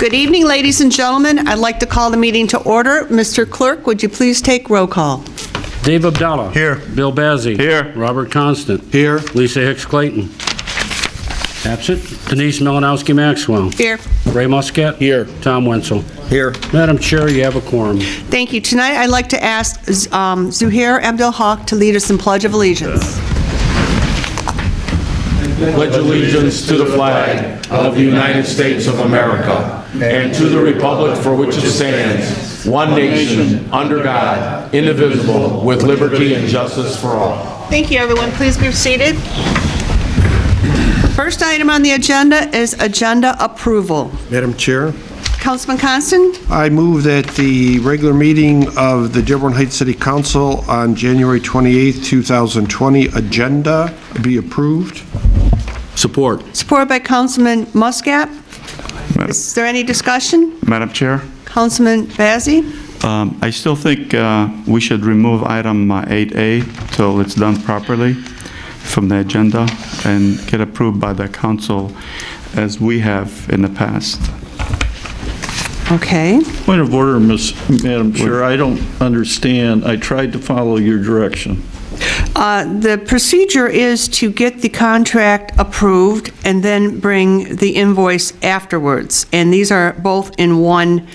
Good evening, ladies and gentlemen. I'd like to call the meeting to order. Mr. Clerk, would you please take roll call? Dave Abdallah. Here. Bill Bazzi. Here. Robert Constant. Here. Lisa Hicks Clayton. Absent. Denise Malinowski Maxwell. Here. Ray Muscat. Here. Tom Wenzel. Here. Madam Chair, you have a quorum. Thank you. Tonight, I'd like to ask Zuhair Abdel-Haq to lead us in Pledge of Allegiance. Pledge allegiance to the flag of the United States of America and to the republic for which it stands, one nation, under God, indivisible, with liberty and justice for all. Thank you, everyone. Please be seated. First item on the agenda is agenda approval. Madam Chair, Councilman Constant? I move that the regular meeting of the Dearborn Heights City Council on January 28th, 2020 agenda be approved. Support. Supported by Councilman Muscat. Is there any discussion? Madam Chair, Councilman Bazzi? I still think we should remove item 8A till it's done properly from the agenda and get approved by the council as we have in the past. Okay. Point of order, Madam Chair. I don't understand. I tried to follow your direction. The procedure is to get the contract approved and then bring the invoice afterwards. And these are both in one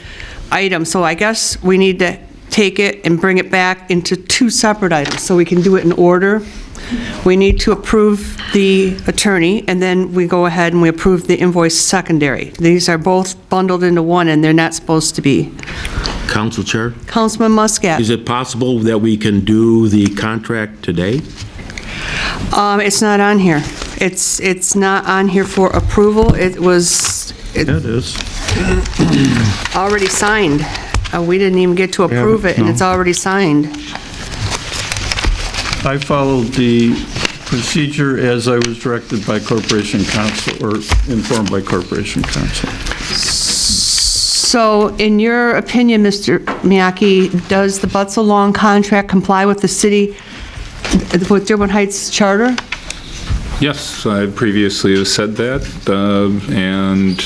item. So I guess we need to take it and bring it back into two separate items so we can do it in order. We need to approve the attorney, and then we go ahead and we approve the invoice secondary. These are both bundled into one, and they're not supposed to be. Council Chair, Councilman Muscat. is it possible that we can do the contract today? It's not on here. It's not on here for approval. It was It is. already signed. We didn't even get to approve it, and no. it's already signed. I followed the procedure as I was directed by Corporation Counsel, or informed by Corporation Counsel. So, in your opinion, Mr. Miyake, does the Butzel Long contract comply with the city, with Dearborn Heights Charter? Yes, I previously have said that, and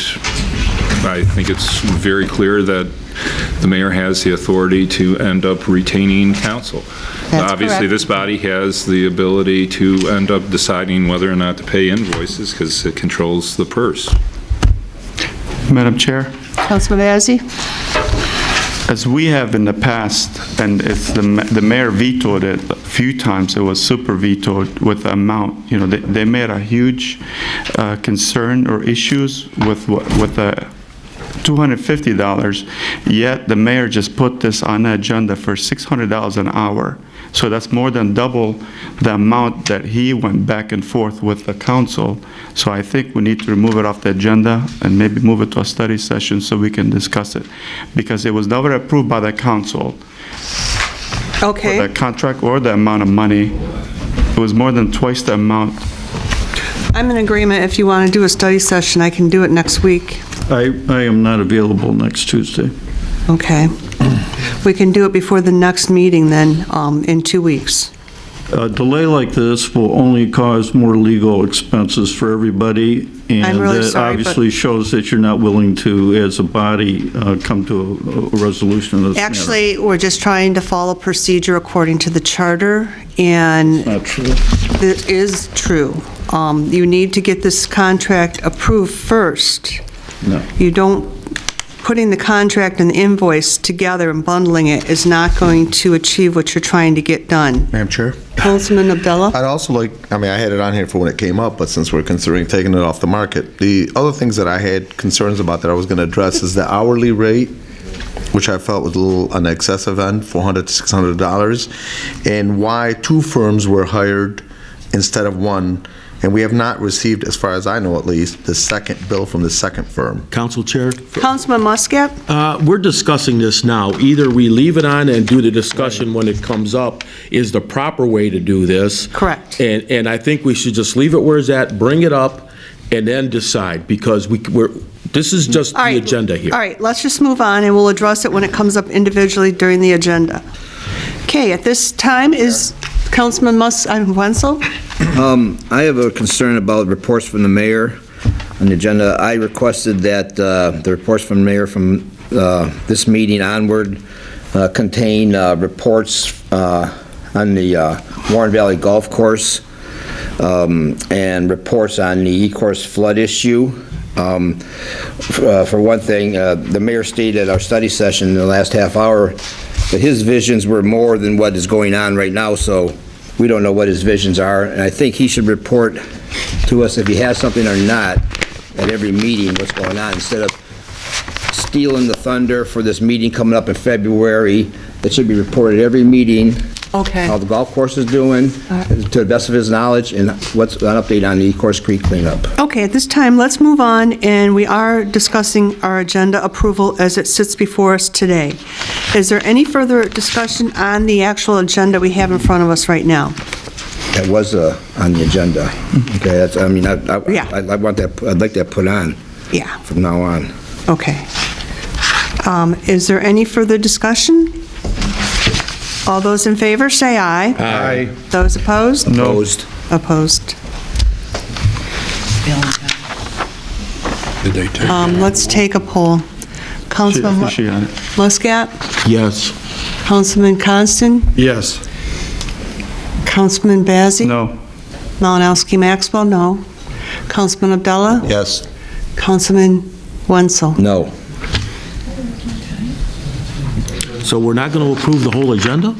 I think it's very clear that the mayor has the authority to end up retaining counsel. That's Obviously, correct. this body has the ability to end up deciding whether or not to pay invoices because it controls the purse. Madam Chair, Councilman Bazzi? as we have in the past, and it's the mayor vetoed it a few times, it was super vetoed with the amount. You know, they made a huge concern or issues with the $250, yet the mayor just put this on the agenda for $600 an hour. So that's more than double the amount that he went back and forth with the council. So I think we need to remove it off the agenda and maybe move it to a study session so we can discuss it. Because it was never approved by the council, Okay. the contract or the amount of money. It was more than twice the amount. I'm in agreement. If you want to do a study session, I can do it next week. I am not available next Tuesday. Okay. We can do it before the next meeting then, in 2 weeks. A delay like this will only cause more legal expenses for everybody, I'm and really that sorry, but- obviously shows that you're not willing to, as a body, come to a resolution of this matter. Actually, we're just trying to follow procedure according to the charter, and Not true. it is true. You need to get this contract approved first. No. You don't, putting the contract and the invoice together and bundling it is not going to achieve what you're trying to get done. Madam Chair, Councilman Abdullah? I'd also like, I mean, I had it on here for when it came up, but since we're considering taking it off the market, the other things that I had concerns about that I was going to address is the hourly rate, which I felt was a little on the excessive end, $400 to $600, and why two firms were hired instead of one. And we have not received, as far as I know at least, the second bill from the second firm. Council Chair, Councilman Muscat? we're discussing this now. Either we leave it on and do the discussion when it comes up is the proper way to do this. Correct. And I think we should just leave it where it's at, bring it up, and then decide, because this is just All the right. agenda here. All right, let's just move on, and we'll address it when it comes up individually during the agenda. Okay, at this time is Councilman Wenzel? I have a concern about reports from the mayor. on the agenda. I requested that the reports from the mayor from this meeting onward contain reports on the Warren Valley Golf Course and reports on the E-course flood issue. For one thing, the mayor stated at our study session in the last half hour that his visions were more than what is going on right now, so we don't know what his visions are, and I think he should report to us if he has something or not at every meeting what's going on, instead of stealing the thunder for this meeting coming up in February. It should be reported every meeting, Okay. how the golf course is doing, to the best of his knowledge, and what's an update on the Course Creek cleanup. Okay, at this time, let's move on, and we are discussing our agenda approval as it sits before us today. Is there any further discussion on the actual agenda we have in front of us right now? That was on the agenda. Okay, that's, I mean, Yeah. I want that, I'd like that put on Yeah, from now on. okay. Is there any further discussion? All those in favor, say aye. Aye. Those opposed? Opposed. Opposed. Did they take? Let's take a poll. Councilman She got it. Muscat? Yes. Councilman Constant? Yes. Councilman Bazey? No. Malinowski Maxwell, no. Councilman Abdullah? Yes. Councilman Wenzel? No. So we're not going to approve the whole agenda?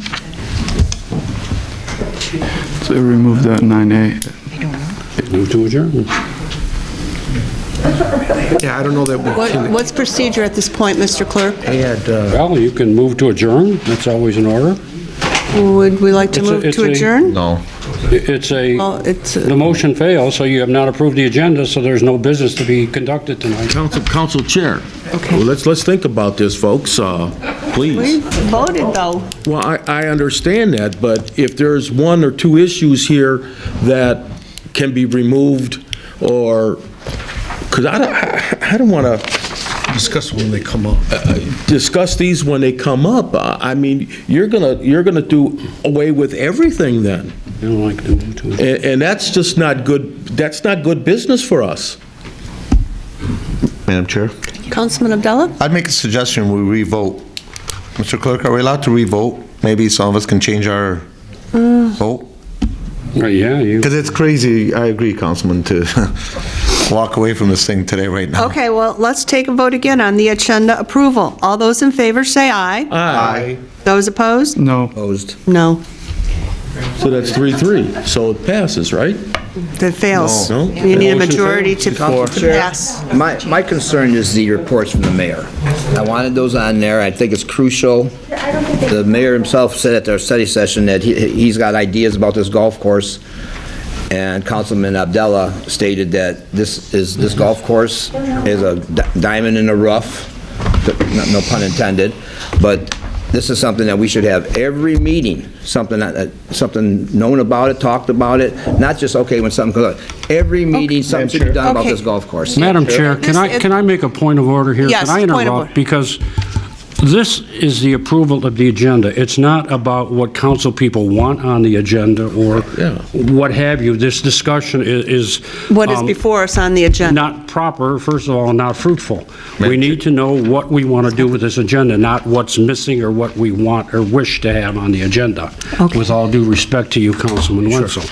So remove that 9A. Move to adjourn. Yeah, I don't know that we can. What's procedure at this point, Mr. Clerk? Well, you can move to adjourn. That's always in order. Would we like to It's a- move it's to a- adjourn? No. It's a, Well, it's, the motion fails, so you have not approved the agenda, so there's no business to be conducted tonight. Council Chair. Okay. Well, let's think about this, folks, we please. voted, though. Well, I understand that, but if there's one or two issues here that can be removed, or, because I don't want to Discuss when they come up. discuss these when they come up. I mean, you're gonna do away with everything then. I don't like to move to adjourn. And that's just not good, that's not good business for us. Madam Chair? Councilman Abdullah? I'd make a suggestion, we re-vote. Mr. Clerk, are we allowed to re-vote? Maybe some of us can change our vote? Yeah, you, Because it's crazy, I agree, Councilman, to walk away from this thing today, right now. Okay, well, let's take a vote again on the agenda approval. All those in favor, say aye. Aye. Those opposed? No. Opposed. No. So that's 3-3, so it passes, right? That fails. No. You need a Motion majority to fails. pass. My concern is the reports from the mayor. I wanted those on there. I think it's crucial. The mayor himself said at their study session that he's got ideas about this golf course, and Councilman Abdullah stated that this golf course is a diamond in the rough, no pun intended, but this is something that we should have every meeting, something known about it, talked about it, not just, okay, when something comes up. Every meeting, something should be done about Okay. this golf course. Madam Chair, can I make a point of order here? Yes, Can I point of order. interrupt? Because this is the approval of the agenda. It's not about what council people want on the agenda or Yeah. what have you. This discussion is... What is before us on the agenda? Not proper, first of all, not fruitful. We need to know what we want to do with this agenda, not what's missing or what we want or wish to have on the agenda, Okay. with all due respect to you, Councilman Wenzel.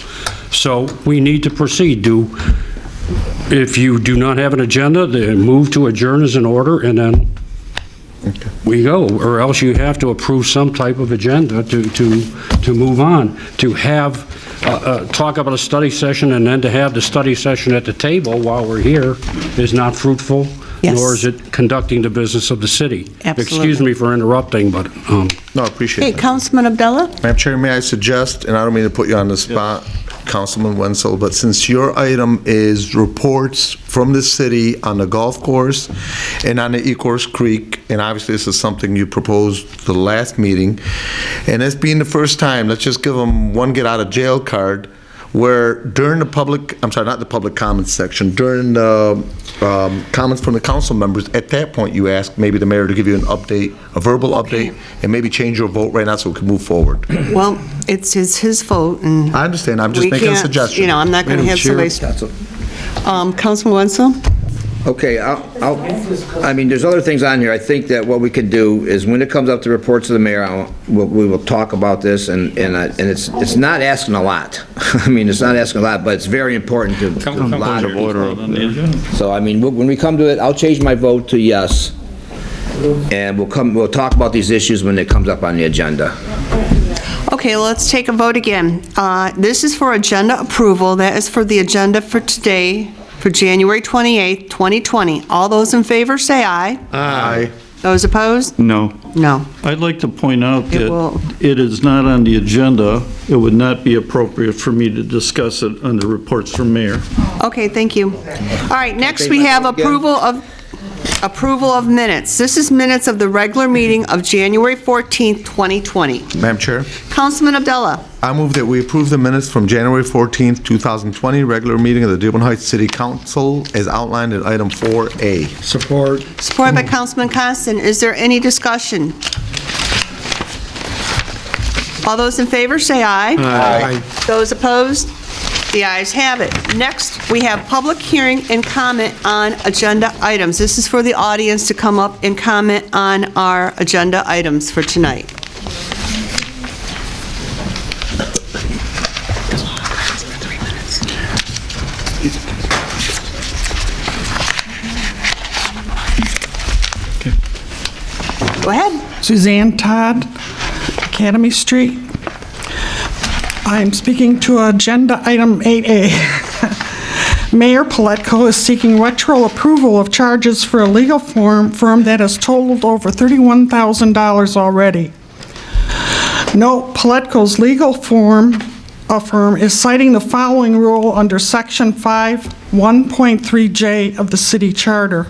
So we need to proceed. If you do not have an agenda, the move to adjourn is in order, and then we go, or else you have to approve some type of agenda to move on. To have, talk about a study session and then to have the study session at the table while we're here is not fruitful, Yes. nor is it conducting the business of the city. Absolutely. Excuse me for interrupting, but, No, I appreciate Hey, that. Councilman Abdullah? Madam Chair, may I suggest, and I don't mean to put you on the spot, Councilman Wenzel, but since your item is reports from the city on the golf course and on the E-course Creek, and obviously this is something you proposed the last meeting, and this being the first time, let's just give them one get-out-of-jail card, where during the public, I'm sorry, not the public comments section, during the comments from the council members, at that point, you ask maybe the mayor to give you an update, a verbal update, and maybe change your vote right now so we can move forward. Well, it's his vote, and I understand, I'm just we making a can't, suggestion. you know, I'm not going to Madam have Chair. somebody... Councilman Wenzel? Okay, I mean, there's other things on here. I think that what we could do is when it comes up to reports of the mayor, we will talk about this, and it's not asking a lot. I mean, it's not asking a lot, but it's very important to a lot of people. So, I mean, when we come to it, I'll change my vote to yes, and we'll talk about these issues when it comes up on the agenda. Okay, let's take a vote again. This is for agenda approval. That is for the agenda for today, for January 28th, 2020. All those in favor, say aye. Aye. Those opposed? No. No. I'd like to point out It will- that it is not on the agenda. It would not be appropriate for me to discuss it under reports from mayor. Okay, thank you. All right, next we have approval of minutes. This is minutes of the regular meeting of January 14th, 2020. Madam Chair, Councilman Abdullah. I move that we approve the minutes from January 14th, 2020, regular meeting of the Dearborn Heights City Council as outlined in item 4A. Support. Supported by Councilman Constant. Is there any discussion? All those in favor, say aye. Aye. Those opposed? The ayes have it. Next, we have public hearing and comment on agenda items. This is for the audience to come up and comment on our agenda items for tonight. Go ahead. Suzanne Todd, Academy Street. I'm speaking to agenda item 8A. Mayor Paletko is seeking retro approval of charges for a legal firm that has totaled over $31,000 already. Note, Paletko's legal firm is citing the following rule under Section 5, 1.3J of the city charter.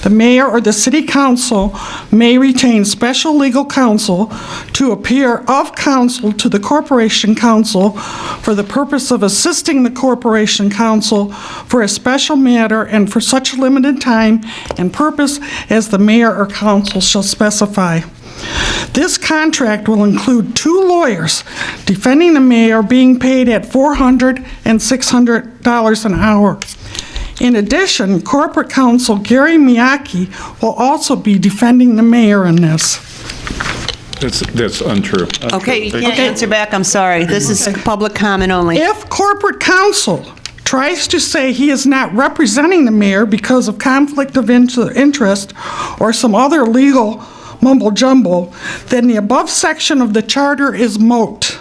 The mayor or the city council may retain special legal counsel to appear of counsel to the corporation council for the purpose of assisting the corporation council for a special matter and for such limited time and purpose as the mayor or council shall specify. This contract will include 2 lawyers defending the mayor being paid at $400 and $600 an hour. In addition, corporate counsel Gary Miyake will also be defending the mayor in this. That's untrue. Okay, you can't answer back, I'm sorry. This is public comment only. If corporate counsel tries to say he is not representing the mayor because of conflict of interest or some other legal mumbo-jumbo, then the above section of the charter is moot.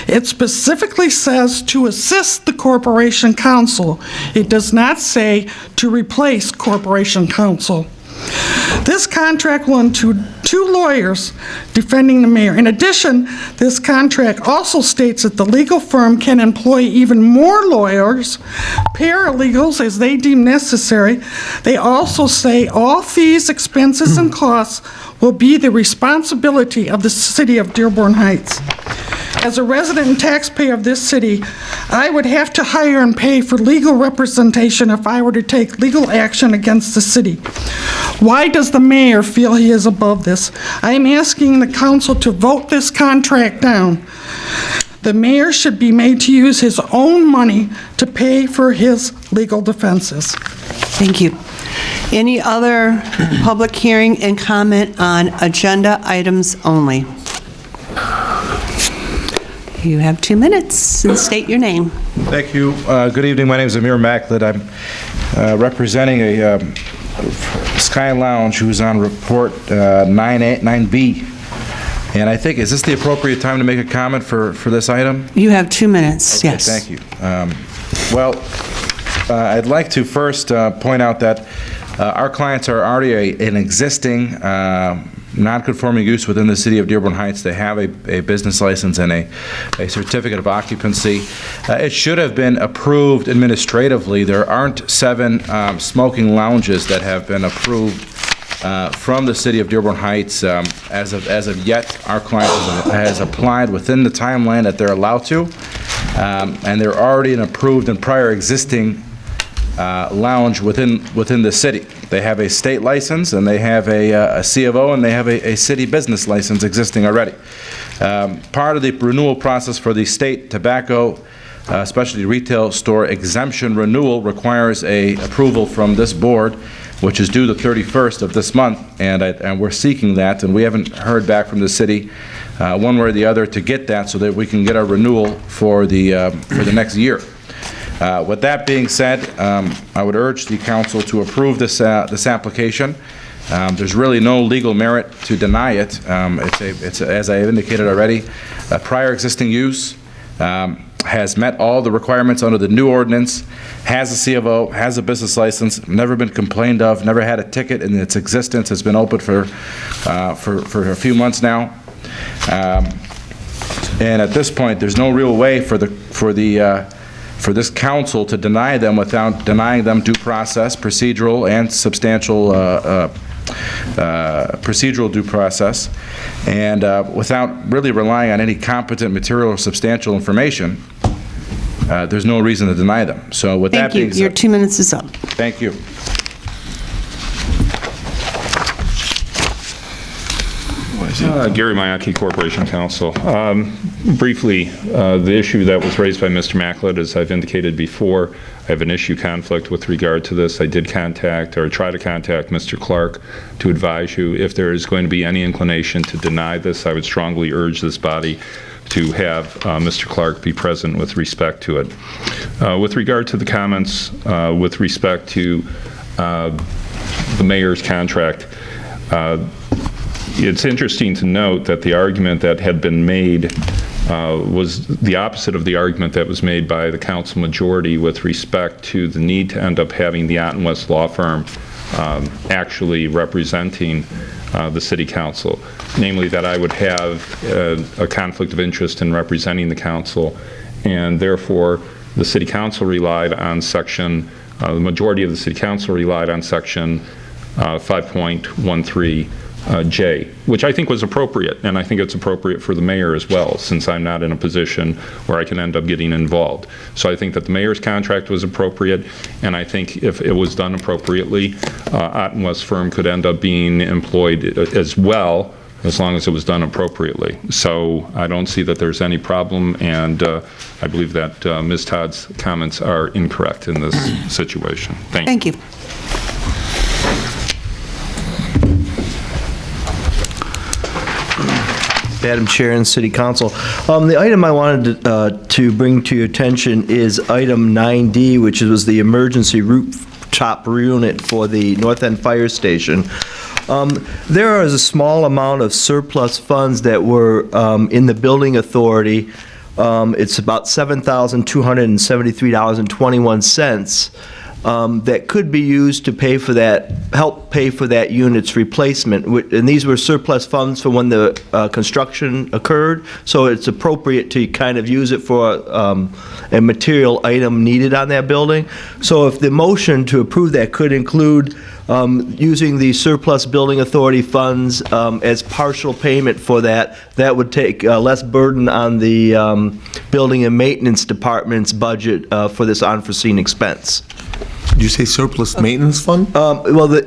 It specifically says to assist the corporation counsel. It does not say to replace corporation counsel. This contract will include 2 lawyers defending the mayor. In addition, this contract also states that the legal firm can employ even more lawyers, paralegals, as they deem necessary. They also say all fees, expenses, and costs will be the responsibility of the city of Dearborn Heights. As a resident and taxpayer of this city, I would have to hire and pay for legal representation if I were to take legal action against the city. Why does the mayor feel he is above this? I am asking the council to vote this contract down. The mayor should be made to use his own money to pay for his legal defenses. Thank you. Any other public hearing and comment on agenda items only? You have 2 minutes, and state your name. Thank you. Good evening. My name is Amir Makhlid. I'm representing a Sky Lounge who's on report 9B. And I think, is this the appropriate time to make a comment for this item? You have 2 minutes, Okay, yes. thank you. I'd like to first point out that our clients are already an existing non-conforming use within the city of Dearborn Heights. They have a business license and a certificate of occupancy. It should have been approved administratively. There aren't 7 smoking lounges that have been approved from the city of Dearborn Heights. As of yet, our client has applied within the timeline that they're allowed to, and they're already an approved and prior existing lounge within the city. They have a state license, and they have a C of O, and they have a city business license existing already. Part of the renewal process for the state tobacco specialty retail store exemption renewal requires a approval from this board, which is due the 31st of this month, and we're seeking that, and we haven't heard back from the city one way or the other to get that so that we can get our renewal for the next year. With that being said, I would urge the council to approve this application. There's really no legal merit to deny it. It's as I have indicated already, a prior existing use, has met all the requirements under the new ordinance, has a C of O, has a business license, never been complained of, never had a ticket in its existence, has been open for a few months now. And at this point, there's no real way for this council to deny them without denying them due process, procedural and substantial procedural due process, and without really relying on any competent material or substantial information. There's no reason to deny them. So with that being Thank you. Your said, 2 minutes is up. thank you. Gary Mayaki, Corporation Counsel. Briefly, the issue that was raised by Mr. Macklett, as I've indicated before, I have an issue conflict with regard to this. I did contact or try to contact Mr. Clark to advise you if there is going to be any inclination to deny this. I would strongly urge this body to have Mr. Clark be present with respect to it. With regard to the comments with respect to the mayor's contract, it's interesting to note that the argument that had been made was the opposite of the argument that was made by the council majority with respect to the need to end up having the Otten West law firm actually representing the city council. Namely, that I would have a conflict of interest in representing the council, and therefore the city council relied on section, the majority of the city council relied on section 5.13 J, which I think was appropriate, and I think it's appropriate for the mayor as well, since I'm not in a position where I can end up getting involved. So I think that the mayor's contract was appropriate, and I think if it was done appropriately, Otten West firm could end up being employed as well, as long as it was done appropriately. So I don't see that there's any problem, and I believe that Ms. Todd's comments are incorrect in this situation. Thank you. Thank you. Madam Chair and City Council. The item I wanted to bring to your attention is item 9D, which was the emergency rooftop unit for the North End Fire Station. There is a small amount of surplus funds that were in the building authority. It's about $7,273.21. That could be used to pay for that, help pay for that unit's replacement. And these were surplus funds for when the construction occurred, so it's appropriate to kind of use it for a material item needed on that building. So if the motion to approve that could include using the surplus building authority funds as partial payment for that, that would take less burden on the building and maintenance department's budget for this unforeseen expense. Did you say surplus maintenance fund? Well, the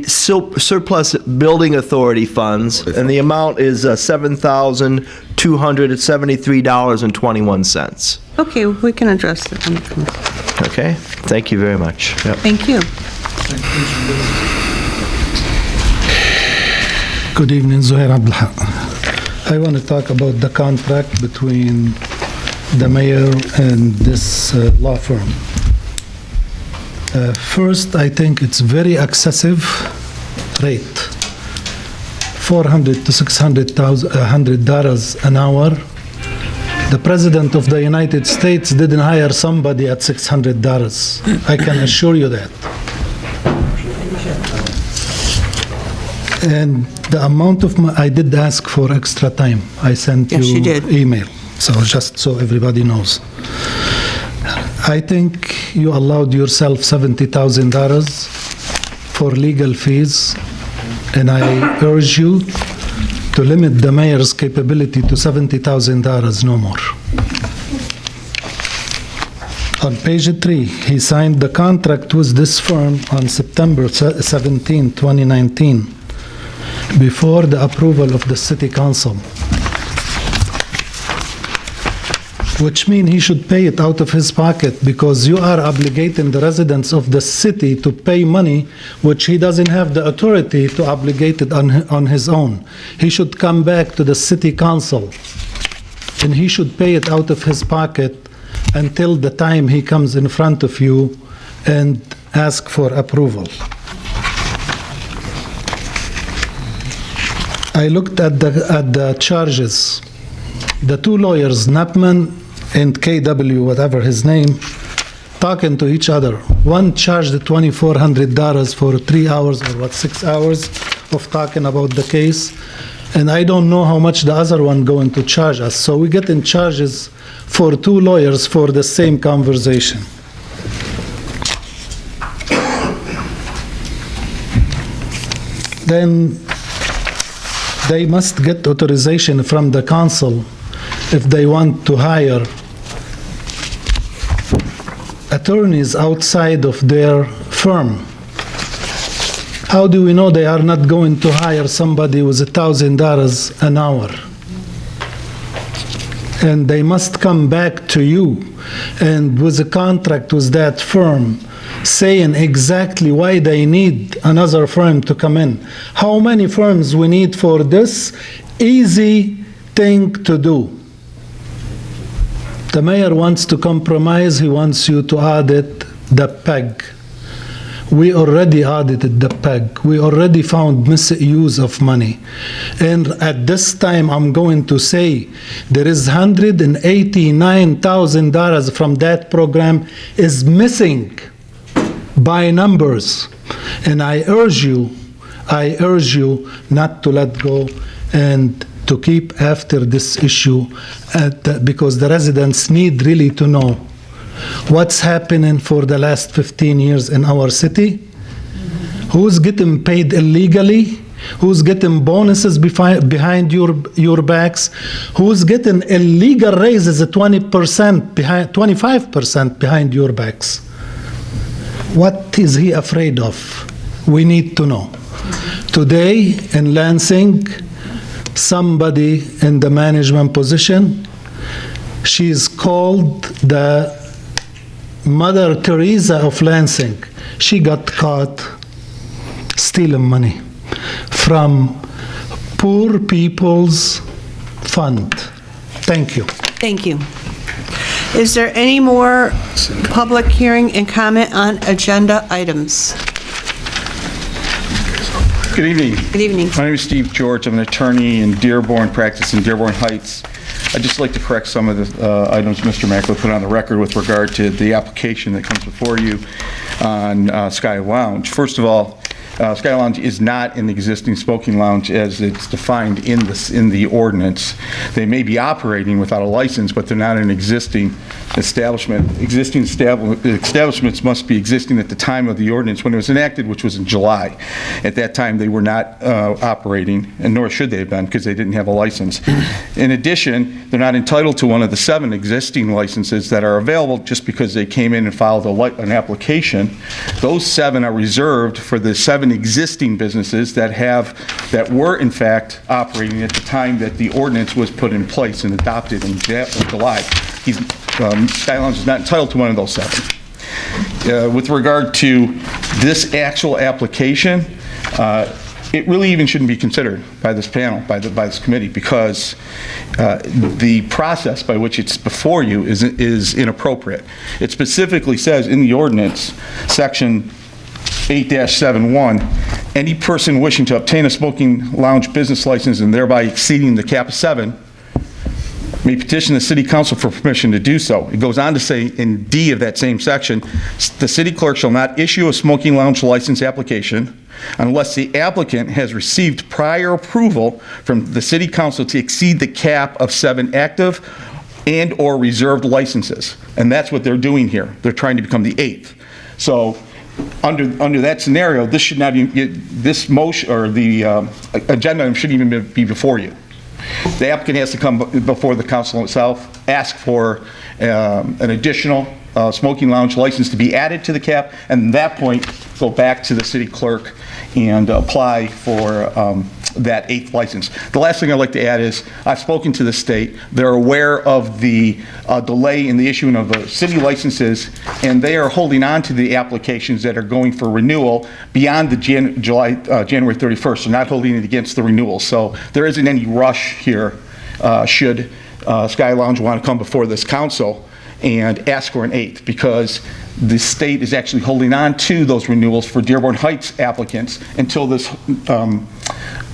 surplus building authority funds, and the amount is $7,273.21. Okay, we can address that. Okay, thank you very much. Yep. Thank you. Good evening, Zuhair Abdulhaq. I want to talk about the contract between the mayor and this law firm. First, I think it's very excessive rate, $400 to $600 an hour. The President of the United States didn't hire somebody at $600. I can assure you that. And the amount of I did ask for extra time. I sent you email, so just so everybody knows. I think you allowed yourself $70,000 for legal fees, and I urge you to limit the mayor's capability to $70,000, no more. On page 3, he signed the contract with this firm on September 17, 2019, before the approval of the City Council. which means he should pay it out of his pocket, because you are obligating the residents of the city to pay money which he doesn't have the authority to obligate it on his own. He should come back to the city council, and he should pay it out of his pocket until the time he comes in front of you and ask for approval. I looked at the charges. The two lawyers, Knappman and KW, whatever his name, talking to each other. One charged $2,400 for 3 hours or 6 hours of talking about the case, and I don't know how much the other one going to charge us. So we get in charges for two lawyers for the same conversation. Then they must get authorization from the council if they want to hire attorneys outside of their firm. How do we know they are not going to hire somebody with $1,000 an hour? And they must come back to you and with a contract with that firm saying exactly why they need another firm to come in. How many firms we need for this easy thing to do? The mayor wants to compromise. He wants you to audit the PEG. We already audited the PEG. We already found misuse of money. And at this time, I'm going to say there is $189,000 from that program is missing by numbers. And I urge you not to let go and to keep after this issue because the residents need really to know what's happening for the last 15 years in our city, who's getting paid illegally, who's getting bonuses behind your backs, who's getting illegal raises at 25% behind your backs. What is he afraid of? We need to know. Today in Lansing, somebody in the management position, she's called the Mother Teresa of Lansing. She got caught stealing money from poor people's fund. Thank you. Thank you. Is there any more public hearing and comment on agenda items? Good evening. Good evening. My name is Steve George. I'm an attorney in Dearborn, practice in Dearborn Heights. I'd just like to correct some of the items Mr. Mackler put on the record with regard to the application that comes before you on Sky Lounge. First of all, Sky Lounge is not an existing smoking lounge as it's defined in the ordinance. They may be operating without a license, but they're not an existing establishment. Existing establishments must be existing at the time of the ordinance when it was enacted, which was in July. At that time, they were not operating, and nor should they have been because they didn't have a license. In addition, they're not entitled to one of the 7 existing licenses that are available just because they came in and filed an application. Those 7 are reserved for the 7 existing businesses that were in fact operating at the time that the ordinance was put in place and adopted in July. Sky Lounge is not entitled to one of those 7. With regard to this actual application, it really even shouldn't be considered by this panel, by this committee, because the process by which it's before you is inappropriate. It specifically says in the ordinance, section 8-71, any person wishing to obtain a smoking lounge business license and thereby exceeding the cap of 7 may petition the city council for permission to do so. It goes on to say in D of that same section, the city clerk shall not issue a smoking lounge license application unless the applicant has received prior approval from the city council to exceed the cap of 7 active and or reserved licenses. And that's what they're doing here. They're trying to become the 8th. So under that scenario, this should not even, this motion or the agenda item shouldn't even be before you. The applicant has to come before the council itself, ask for an additional smoking lounge license to be added to the cap, and at that point, go back to the city clerk and apply for that 8th license. The last thing I'd like to add is, I've spoken to the state. They're aware of the delay in the issuing of the city licenses, and they are holding on to the applications that are going for renewal beyond the January 31st. They're not holding it against the renewal. So there isn't any rush here should Sky Lounge want to come before this council and ask for an 8th, because the state is actually holding on to those renewals for Dearborn Heights applicants until this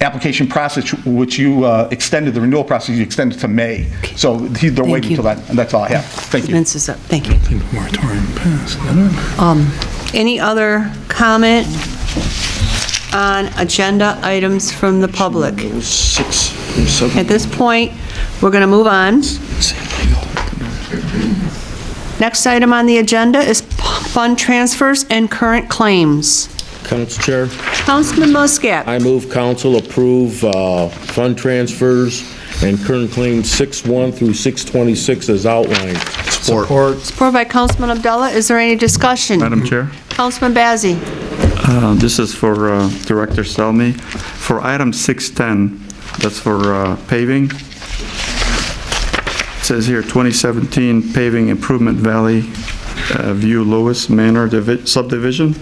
application process, which you extended, the renewal process, you extended to May. So they're waiting until that, and that's all I have. Thank you. Is up. Thank you. Any other comment on agenda items from the public? At this point, we're going to move on. Next item on the agenda is fund transfers and current claims. Council Chair, Councilman Muscat. I move council approve fund transfers and current claims 6/1 through 6/26 as outlined. Support. Support by Councilman Abdullah. Is there any discussion? Madam Chair? Councilman Bazey. This is for Director Selmy. For item 610, that's for paving. It says here 2017 paving improvement Valley View Lewis Manor subdivision.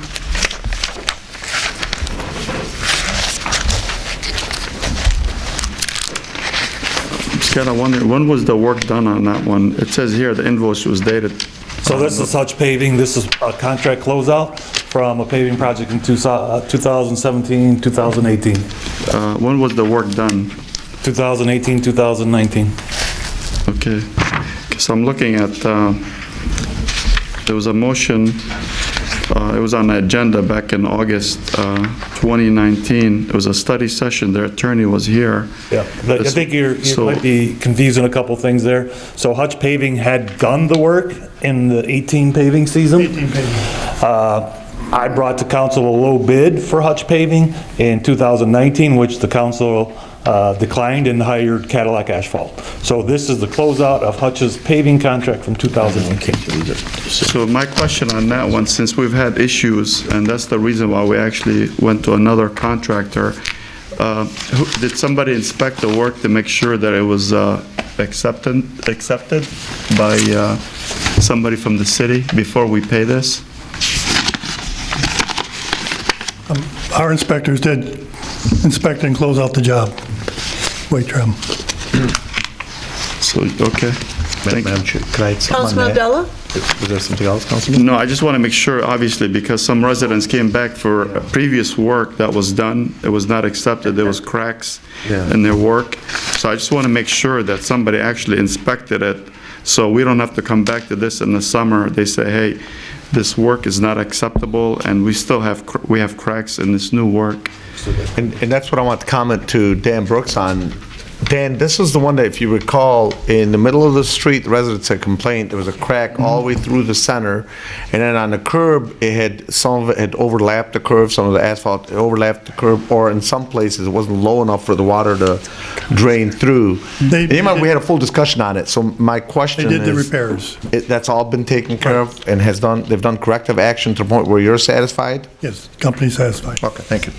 I'm just kind of wondering, when was the work done on that one? It says here the invoice was dated. So this is Hutch Paving. This is a contract closeout from a paving project in 2017, 2018. When was the work done? 2018, 2019. Okay, because I'm looking at, there was a motion, it was on the agenda back in August 2019. It was a study session, their attorney was here. Yeah, I think you might be confusing a couple things there. So Hutch Paving had done the work in the 18 paving season. I brought to council a low bid for Hutch Paving in 2019, which the council declined and hired Cadillac Asphalt. So this is the closeout of Hutch's paving contract from 2018. So my question on that one, since we've had issues, and that's the reason why we actually went to another contractor, did somebody inspect the work to make sure that it was accepted by somebody from the city before we pay this? Our inspectors did inspect and close out the job. Weight trim. So, okay. Madam Chair, can I add something on Councilman that? Abdullah? Was there something else, Councilman? No, I just want to make sure, obviously, because some residents came back for previous work that was done. It was not accepted. There was cracks in their work. So I just want to make sure that somebody actually inspected it, so we don't have to come back to this in the summer. They say, hey, this work is not acceptable, and we still have cracks in this new work. And that's what I want to comment to Dan Brooks on. Dan, this is the one that, if you recall, in the middle of the street, the residents had complained there was a crack all the way through the center, and then on the curb, some of it had overlapped the curb, some of the asphalt overlapped the curb, or in some places, it wasn't low enough for the water to drain through. And we had a full discussion on it, so my question is... They did the repairs. That's all been taken care of, and they've done corrective action to the point where you're satisfied? Yes, company's satisfied. Okay, thank you.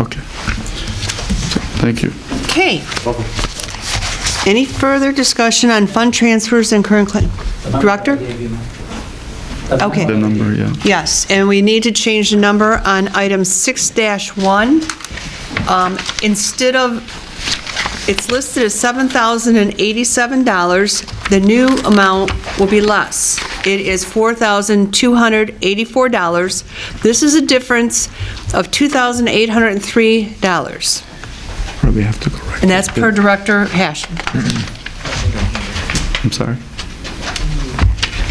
Okay. Thank you. Okay. Any further discussion on fund transfers and current claim? Director? Okay. The number, yeah. Yes, and we need to change the number on item 6-1. Instead of, it's listed as $7,087, the new amount will be less. It is $4,284. This is a difference of $2,803. Probably have to correct. And that's per Director Hashem. I'm sorry?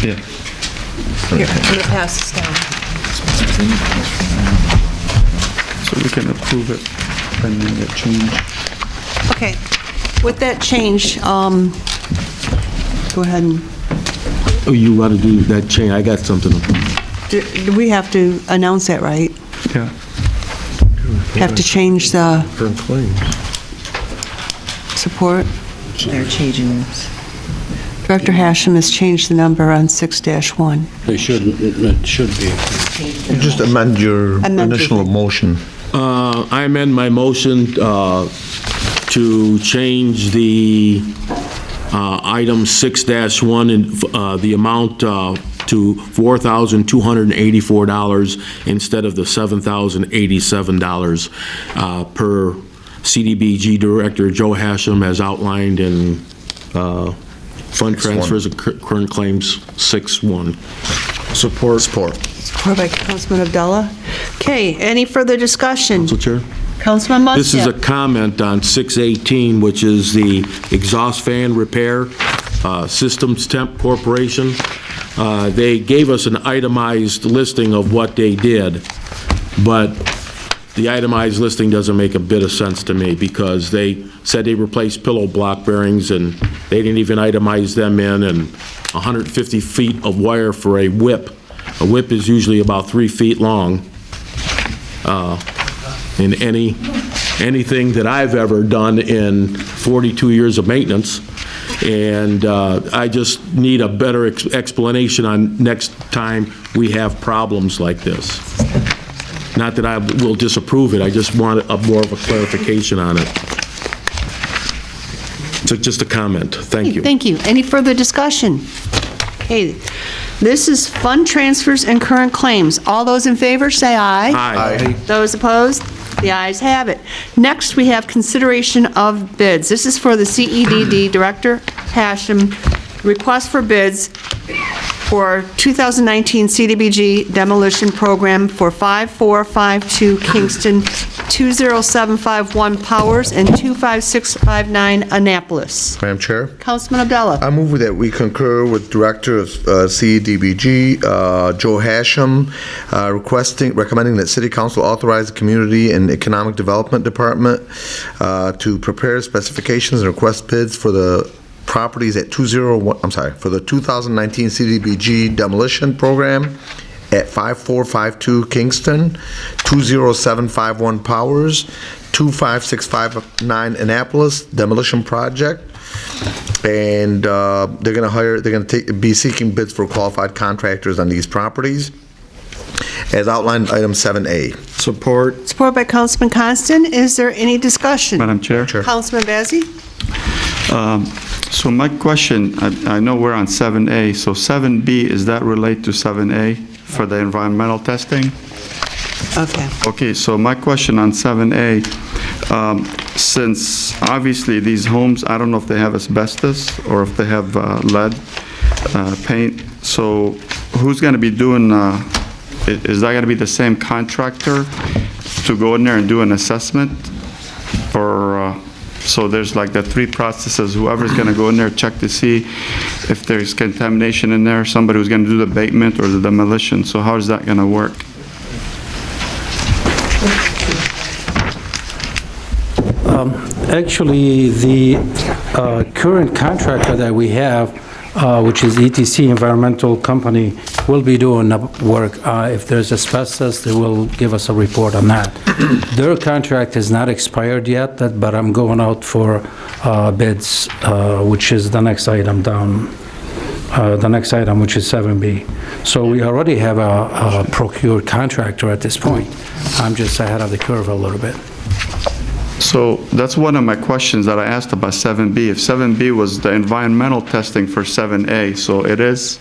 Yeah. Here, I'm going to pass this down. So we can approve it pending that change. Okay, with that change, go ahead and, Oh, you got to do that change. I got something. do we have to announce that, right? Yeah. Have to change the Current claims. support? They're changing this. Director Hashem has changed the number on 6-1. They shouldn't, it should be. Just amend your initial motion. I amend my motion to change the item 6-1 in the amount to $4,284 instead of the $7,087 per CDBG Director Joe Hashem as outlined in fund transfers of current claims 6-1. Support. Support by Councilman Abdullah. Okay, any further discussion? Council Chair? Councilman Muscat. This is a comment on 618, which is the exhaust fan repair, Systems Temp Corporation. They gave us an itemized listing of what they did, but the itemized listing doesn't make a bit of sense to me because they said they replaced pillow block bearings and they didn't even itemize them in, and 150 feet of wire for a whip. A whip is usually about 3 feet long. In anything that I've ever done in 42 years of maintenance, and I just need a better explanation on next time we have problems like this. Not that I will disapprove it, I just want more of a clarification on it. So just a comment. Thank you. Thank you. Any further discussion? Okay, this is fund transfers and current claims. All those in favor, say aye. Aye. Those opposed? The ayes have it. Next, we have consideration of bids. This is for the CEDD Director Hashem, request for bids for 2019 CDBG demolition program for 5452 Kingston, 20751 Powers, and 25659 Annapolis. Madam Chair? Councilman Abdullah. I move that we concur with Director of CDBG, Joe Hashem, recommending that City Council authorize the Community and Economic Development Department to prepare specifications and request bids for the properties at for the 2019 CDBG demolition program at 5452 Kingston, 20751 Powers, 25659 Annapolis demolition project. And they're going to be seeking bids for qualified contractors on these properties, as outlined in item 7A. Support. Support by Councilman Constant. Is there any discussion? Madam Chair? Councilman Bazey? So my question, I know we're on 7A, so 7B, is that related to 7A for the environmental testing? Okay. Okay, so my question on 7A, since obviously these homes, I don't know if they have asbestos or if they have lead paint, so who's going to be doing, is that going to be the same contractor to go in there and do an assessment? Or, so there's like the three processes, whoever's going to go in there, check to see if there's contamination in there, somebody who's going to do the abatement or the demolition, so how is that going to work? Actually, the current contractor that we have, which is ETC Environmental Company, will be doing the work. If there's asbestos, they will give us a report on that. Their contract is not expired yet, but I'm going out for bids, which is the next item down, the next item, which is 7B. So we already have a procured contractor at this point. I'm just ahead of the curve a little bit. So that's one of my questions that I asked about 7B. If 7B was the environmental testing for 7A, so it is?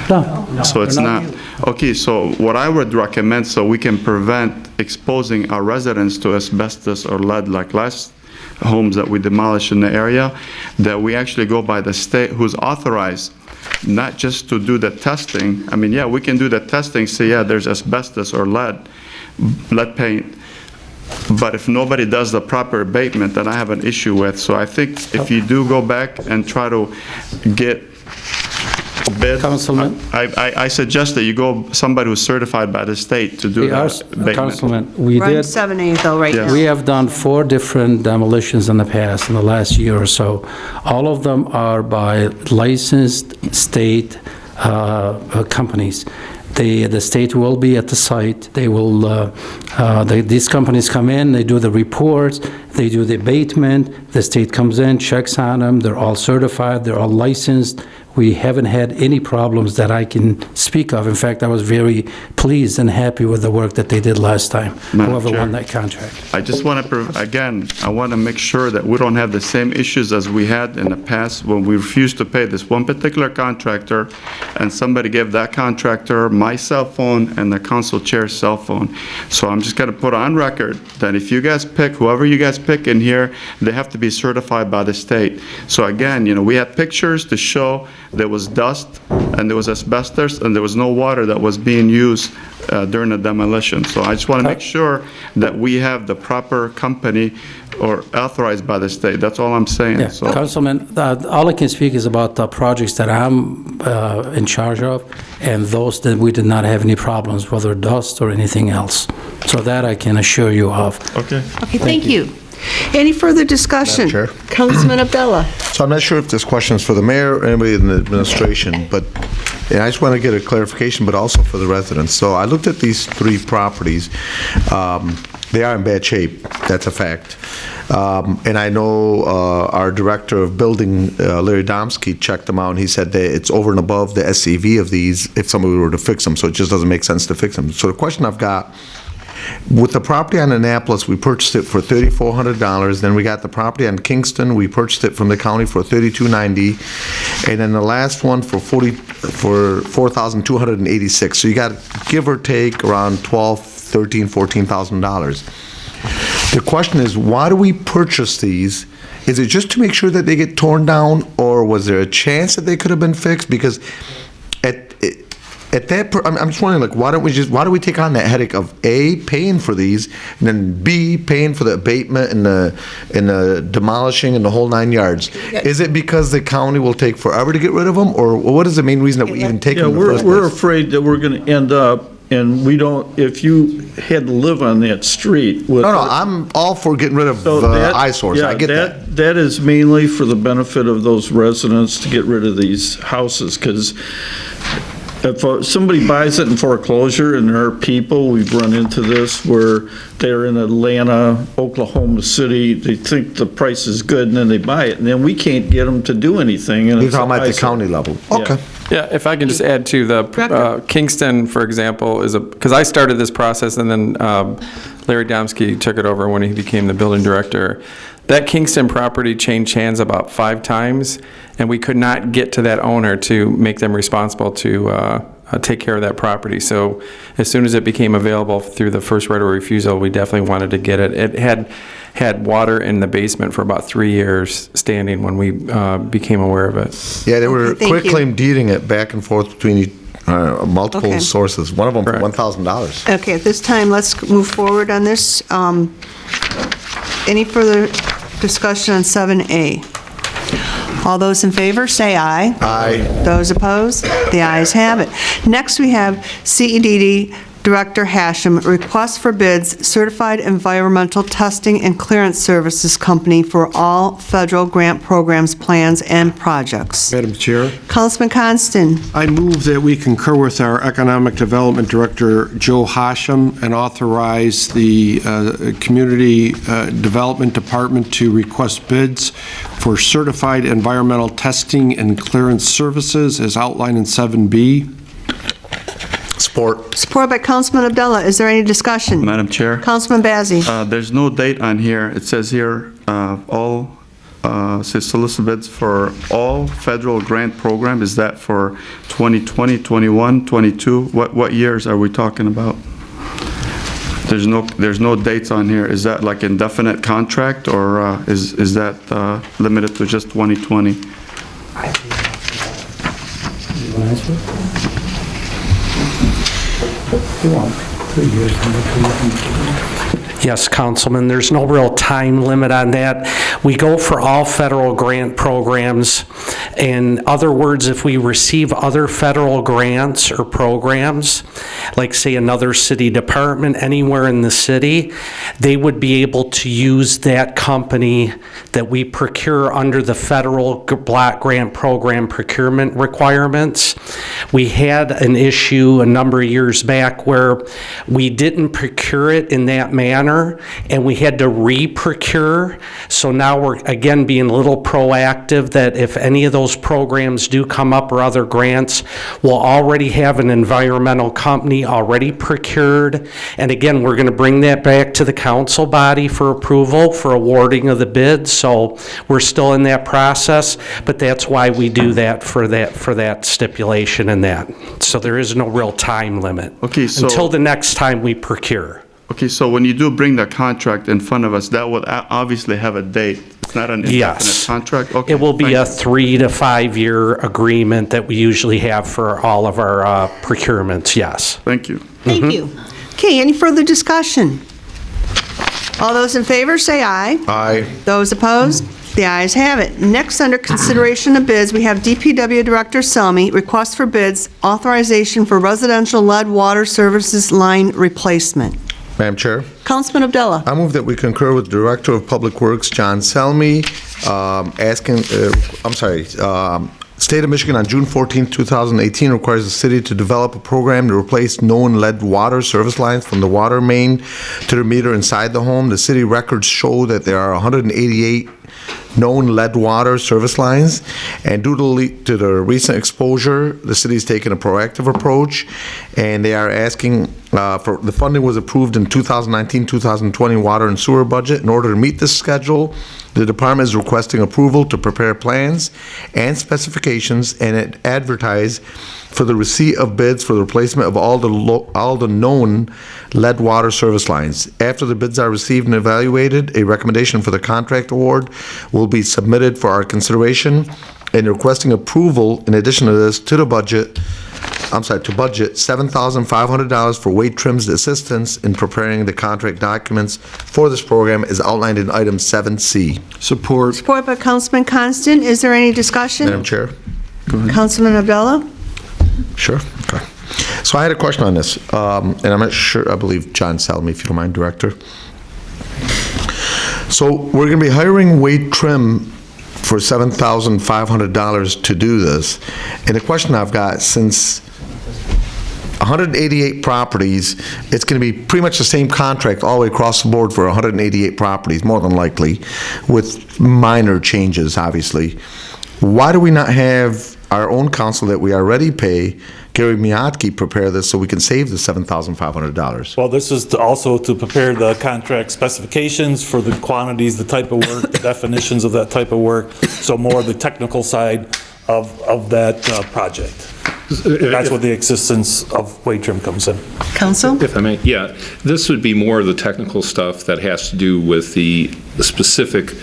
No. So it's not? Okay, so what I would recommend, so we can prevent exposing our residents to asbestos or lead like last homes that we demolished in the area, that we actually go by the state who's authorized, not just to do the testing. I mean, yeah, we can do the testing, say, yeah, there's asbestos or lead paint. But if nobody does the proper abatement, then I have an issue with. So I think if you do go back and try to get a bid, Councilman? I suggest that you go somebody who's certified by the state to do that abatement. Councilman, we Run did. 7A though right now. We have done 4 different demolitions in the past, in the last year or so. All of them are by licensed state companies. The state will be at the site. They will. These companies come in. They do the reports. They do the abatement. The state comes in, checks on them. They're all certified. They're all licensed. We haven't had any problems that I can speak of. In fact, I was very pleased and happy with the work that they did last time, whoever Chair. won that contract. I just want to, again, I want to make sure that we don't have the same issues as we had in the past when we refused to pay this one particular contractor, and somebody gave that contractor my cell phone and the council chair's cell phone. So I'm just going to put on record that if you guys pick, whoever you guys pick in here, they have to be certified by the state. So again, we had pictures to show there was dust and there was asbestos and there was no water that was being used during the demolition. So I just want to make sure that we have the proper company or authorized by the state. That's all I'm saying. Yeah, So Councilman, all I can speak is about the projects that I'm in charge of, and those that we did not have any problems, whether dust or anything else. So that I can assure you of. Okay. Okay, thank you. Any further discussion? Madam Chair. Councilman Abdullah. So I'm not sure if this question is for the mayor or anybody in the administration, but I just want to get a clarification, but also for the residents. So I looked at these 3 properties. They are in bad shape, that's a fact. And I know our director of building, Larry Domsky, checked them out, and he said that it's over and above the SCV of these if somebody were to fix them, so it just doesn't make sense to fix them. So the question I've got, with the property on Annapolis, we purchased it for $3,400. Then we got the property on Kingston. We purchased it from the county for $3,290, and then the last one for $4,286. So you got, give or take, around $12,000, $13,000, $14,000. The question is, why do we purchase these? Is it just to make sure that they get torn down, or was there a chance that they could have been fixed? Because at that, I'm just wondering, like, why do we take on that headache of A, paying for these, and then B, paying for the abatement and the demolishing and the whole 9 yards? Is it because the county will take forever to get rid of them, or what is the main reason that we even take them in the first We're place? afraid that we're going to end up, and we don't, if you had to live on that street with... No, I'm all for getting rid of eyesores, I get that. That is mainly for the benefit of those residents to get rid of these houses, because if somebody buys it in foreclosure, and there are people, we've run into this, where they're in Atlanta, Oklahoma City, they think the price is good, and then they buy it, and then we can't get them to do anything. You're talking about the county level? Okay. Yeah, if I can just add to the Kingston, for example, because I started this process, and then Larry Domsky took it over when he became the building director. That Kingston property changed hands about 5 times, and we could not get to that owner to make them responsible to take care of that property. So as soon as it became available through the first right of refusal, we definitely wanted to get it. It had water in the basement for about 3 years standing when we became aware of it. Yeah, they were thank quick you. claim deeding it back and forth between multiple sources, one of them for $1,000. Okay, at this time, let's move forward on this. Any further discussion on 7A? All those in favor, say aye. Aye. Those opposed? The ayes have it. Next, we have CEDD Director Hashem, request for bids, Certified Environmental Testing and Clearance Services Company for all federal grant programs, plans, and projects. Madam Chair, Councilman Constant. I move that we concur with our Economic Development Director, Joe Hashem, and authorize the Community Development Department to request bids for certified environmental testing and clearance services as outlined in 7B. Support. Support by Councilman Abdullah. Is there any discussion? Madam Chair, Councilman Bazey. there's no date on here. It says here, says solicit bids for all federal grant program. Is that for 2020, 21, 22? What years are we talking about? There's no dates on here. Is that like indefinite contract, or is that limited to just 2020? Yes, Councilman, there's no real time limit on that. We go for all federal grant programs. In other words, if we receive other federal grants or programs, like say another city department anywhere in the city, they would be able to use that company that we procure under the federal block grant program procurement requirements. We had an issue a number of years back where we didn't procure it in that manner, winter, and we had to re-procure. So now we're, again, being a little proactive that if any of those programs do come up or other grants, we'll already have an environmental company already procured. And again, we're going to bring that back to the council body for approval for awarding of the bids. So we're still in that process, but that's why we do that for that stipulation and that. So there is no real time limit. Okay, so until the next time we procure. Okay, so when you do bring the contract in front of us, that will obviously have a date. It's not an indefinite contract? Okay, it will be a thank 3 to 5 year agreement that we usually have for all of our procurements, yes. Thank you. Thank you. Okay, any further discussion? All those in favor, say aye. Aye. Those opposed? The ayes have it. Next, under consideration of bids, we have DPW Director Selmy, request for bids, authorization for residential lead water services line replacement. Madam Chair, Councilman Abdullah. I move that we concur with Director of Public Works, John Selmy, State of Michigan on June 14, 2018 requires the city to develop a program to replace known lead water service lines from the water main to the meter inside the home. The city records show that there are 188 known lead water service lines, and due to the recent exposure, the city's taken a proactive approach, and they are asking for the funding was approved in 2019-2020 water and sewer budget. In order to meet this schedule, the department is requesting approval to prepare plans and specifications and advertise for the receipt of bids for the replacement of all the known lead water service lines. After the bids are received and evaluated, a recommendation for the contract award will be submitted for our consideration, and requesting approval in addition to this to budget $7,500 for Wade Trim's assistance in preparing the contract documents for this program is outlined in item 7C. Support. Support by Councilman Constant. Is there any discussion? Madam Chair? Councilman Abdullah? Sure. Okay. So I had a question on this, and I'm not sure, I believe John Selmy, if you don't mind, Director. So we're going to be hiring Wade Trim for $7,500 to do this. And the question I've got, since 188 properties, it's going to be pretty much the same contract all the way across the board for 188 properties, more than likely, with minor changes, obviously. Why do we not have our own counsel that we already pay, Gary Miyotki, prepare this so we can save the $7,500? Well, this is also to prepare the contract specifications for the quantities, the type of work, the definitions of that type of work, so more the technical side of that project. That's what the existence of Wade Trim comes in. Counsel? If I may, yeah. This would be more of the technical stuff that has to do with the specific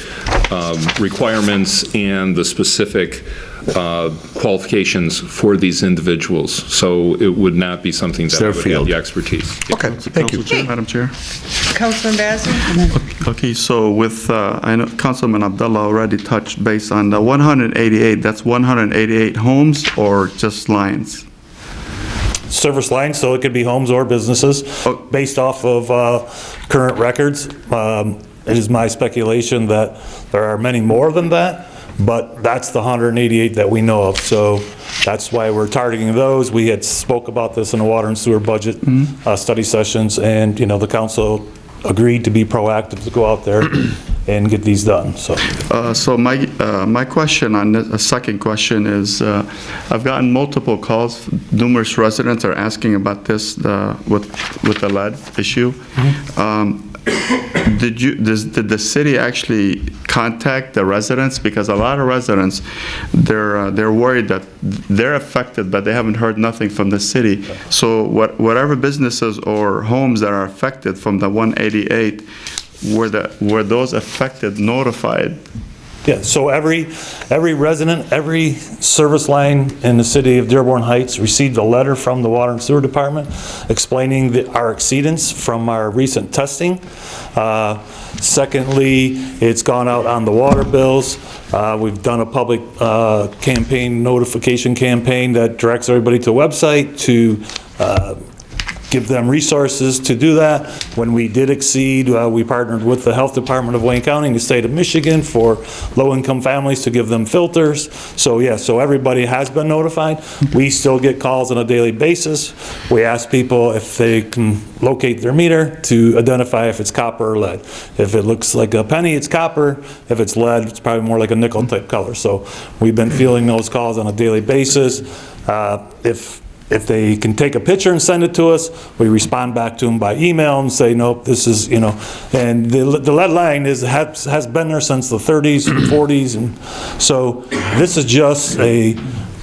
requirements and the specific qualifications for these individuals. So it would not be something that I would have the expertise. Okay, thank you. Madam Chair. Councilman Bazey? Okay, so with, I know Councilman Abdullah already touched base on the 188, that's 188 homes or just lines? Service lines, so it could be homes or businesses, based off of current records. It is my speculation that there are many more than that, but that's the 188 that we know of. So that's why we're targeting those. We had spoke about this in the water and sewer budget study sessions, and the council agreed to be proactive to go out there and get these done. So my question on this, a second question is, I've gotten multiple calls. Numerous residents are asking about this with the lead issue. Did the city actually contact the residents? Because a lot of residents, they're worried that they're affected, but they haven't heard nothing from the city. So whatever businesses or homes that are affected from the 188, were those affected notified? yeah, so every resident, every service line in the city of Dearborn Heights received a letter from the Water and Sewer Department explaining our exceedance from our recent testing. Secondly, it's gone out on the water bills. We've done a public notification campaign that directs everybody to the website to give them resources to do that. When we did exceed, we partnered with the Health Department of Wayne County and the state of Michigan for low-income families to give them filters. So yeah, so everybody has been notified. We still get calls on a daily basis. We ask people if they can locate their meter to identify if it's copper or lead. If it looks like a penny, it's copper. If it's lead, it's probably more like a nickel type color. So we've been fielding those calls on a daily basis. If they can take a picture and send it to us, we respond back to them by email and say, nope, this is, you know, and the lead line has been there since the 30s and 40s, and so this is just a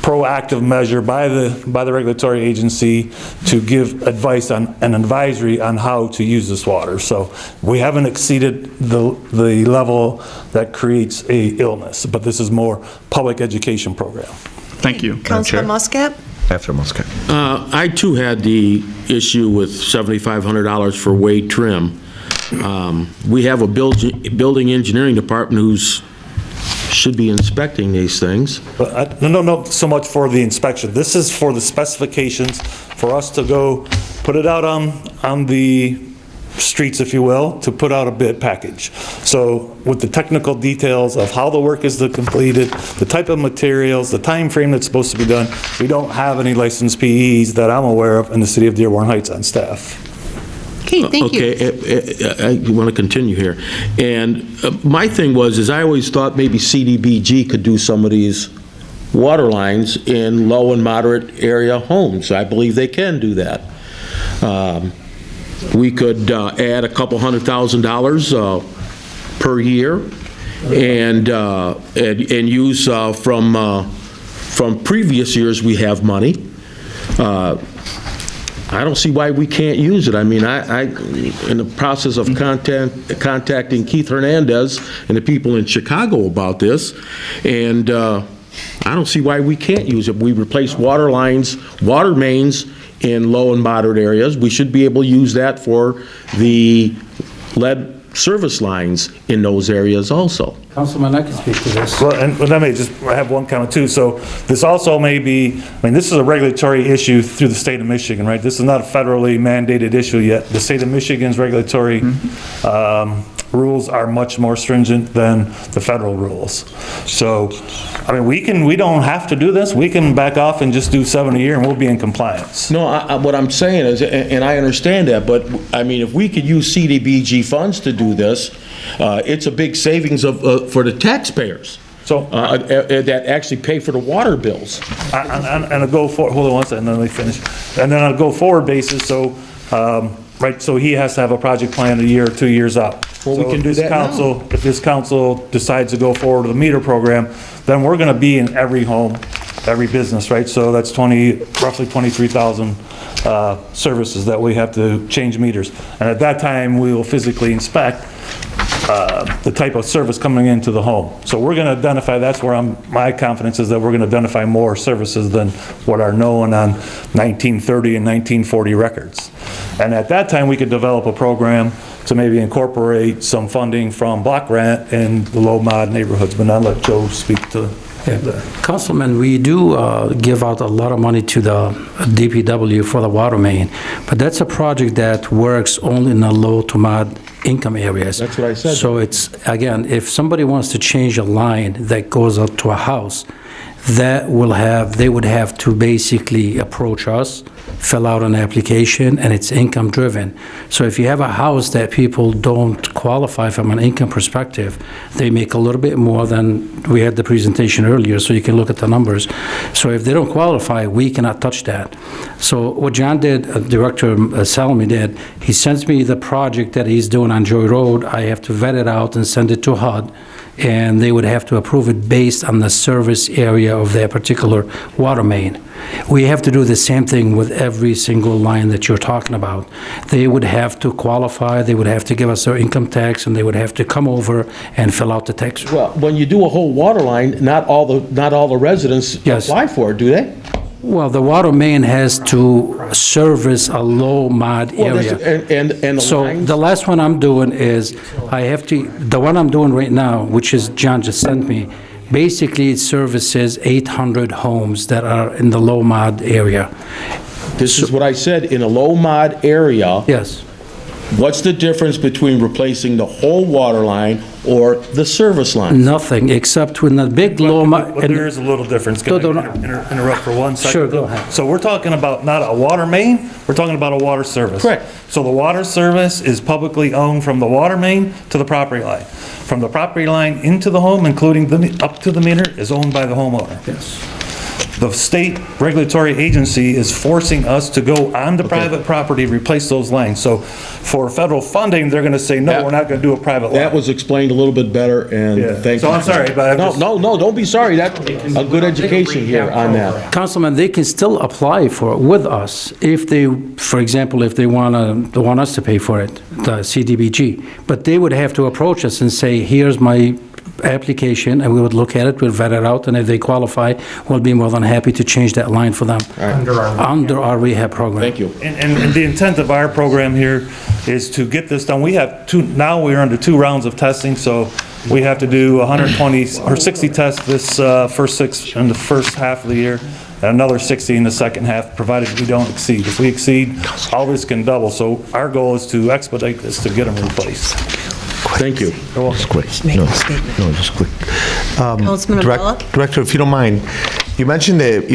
proactive measure by the regulatory agency to give advice on an advisory on how to use this water. So we haven't exceeded the level that creates a illness, but this is more public education program. Thank you. Councilor Muscat? After Muscat. I too had the issue with $7,500 for weight trim. We have a building engineering department who's should be inspecting these things. No, so much for the inspection. This is for the specifications for us to go put it out on the streets, if you will, to put out a bid package. So with the technical details of how the work is completed, the type of materials, the time frame that's supposed to be done, we don't have any licensed PEs that I'm aware of in the city of Dearborn Heights on staff. Okay, thank you. Okay, I want to continue here. And my thing was, I always thought maybe CDBG could do some of these water lines in low and moderate area homes. I believe they can do that. We could add a couple $100,000 per year and use from previous years we have money. I don't see why we can't use it. I mean, I in the process of contacting Keith Hernandez and the people in Chicago about this, and I don't see why we can't use it. We replace water lines, water mains in low and moderate areas. We should be able to use that for the lead service lines in those areas also. Councilman, I can speak to this. Well, and let me just have one comment too. So this also may be, I mean, this is a regulatory issue through the state of Michigan, right? This is not a federally mandated issue yet. The state of Michigan's regulatory rules are much more stringent than the federal rules. So, I mean, we don't have to do this. We can back off and just do 7 a year and we'll be in compliance. No, what I'm saying is, and I understand that, but I mean, if we could use CDBG funds to do this, it's a big savings for the taxpayers. So that actually pay for the water bills. And a go forward, hold on one second, then let me finish. And then on a go forward basis, so right, so he has to have a project plan a year or 2 years out. Well, we can do that now. If this council decides to go forward with a meter program, then we're going to be in every home, every business, right? So that's roughly 23,000 services that we have to change meters. And at that time, we will physically inspect the type of service coming into the home. So we're going to identify, that's where my confidence is that we're going to identify more services than what are known on 1930 and 1940 records. And at that time, we could develop a program to maybe incorporate some funding from block grant in the low mod neighborhoods. But now let Joe speak to that. Councilman, we do give out a lot of money to the DPW for the water main, but that's a project that works only in the low to mod income areas. That's what I said. So it's, again, if somebody wants to change a line that goes up to a house, they would have to basically approach us, fill out an application, and it's income driven. So if you have a house that people don't qualify from an income perspective, they make a little bit more than, we had the presentation earlier, so you can look at the numbers. So if they don't qualify, we cannot touch that. So what John did, Director Salmi did, he sends me the project that he's doing on Joy Road. I have to vet it out and send it to HUD, and they would have to approve it based on the service area of their particular water main. We have to do the same thing with every single line that you're talking about. They would have to qualify, they would have to give us their income tax, and they would have to come over and fill out the tax. Well, when you do a whole water line, not all the residents apply for it, do they? Well, the water main has to service a low mod area. And the So lines? the last one I'm doing is, the one I'm doing right now, which is John just sent me, basically it services 800 homes that are in the low mod area. This is what I said, in a low mod area. Yes. What's the difference between replacing the whole water line or the service line? Nothing, except when the big low... But there is a little difference. Can I interrupt for 1 second? Sure, go ahead. So we're talking about not a water main, we're talking about a water service. Correct. So the water service is publicly owned from the water main to the property line. From the property line into the home, including up to the meter, is owned by the homeowner. Yes. The state regulatory agency is forcing us to go onto private property, replace those lines. So for federal funding, they're going to say, no, we're not going to do a private line. That was explained a little bit better, and thank you. So I'm sorry, but I'm just... No, don't be sorry. That's a good education here on that. Councilman, they can still apply for it with us if they, for example, if they want us to pay for it, the CDBG. But they would have to approach us and say, here's my application, and we would look at it, we'd vet it out, and if they qualify, we'll be more than happy to change that line for them under our rehab program. Thank you. And the intent of our program here is to get this done. We have now we're under 2 rounds of testing, so we have to do 120 or 60 tests this first 6 in the first half of the year, and another 60 in the second half, provided we don't exceed. If we exceed, all this can double. So our goal is to expedite this to get them replaced. Thank you. Just quick. No, just quick. Councilman Abdullah? Director, if you don't mind, you mentioned that,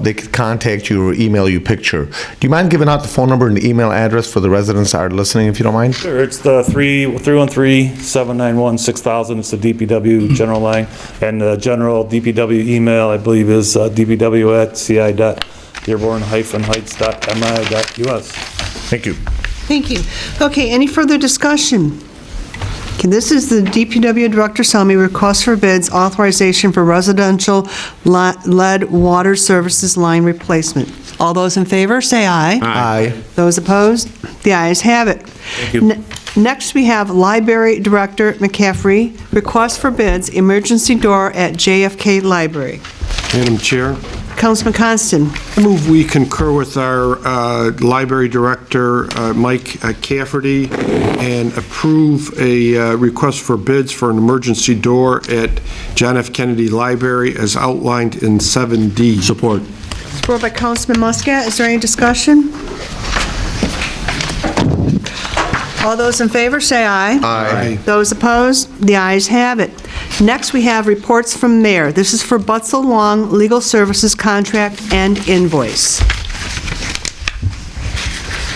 they could contact you or email you picture. Do you mind giving out the phone number and the email address for the residents that are listening, if you don't mind? Sure, it's the 313-791-6000. It's the DPW general line. And the general DPW email, I believe, is dpw@ci.dearborn-heights.mi.us. Thank you. Thank you. Okay, any further discussion? Okay, this is the DPW Director Selmy request for bids, authorization for residential lead water services line replacement. All those in favor, say aye. Aye. Those opposed? The ayes have it. Thank you. Next, we have Library Director McCaffrey, request for bids, emergency door at JFK Library. Madam Chair, Councilman Constant. I move we concur with our Library Director, Mike Cafferty, and approve a request for bids for an emergency door at John F. Kennedy Library as outlined in 7D. Support. Support by Councilman Muscat. Is there any discussion? All those in favor, say aye. Aye. Those opposed? The ayes have it. Next, we have reports from Mayor. This is for Butzel Long Legal Services Contract and Invoice.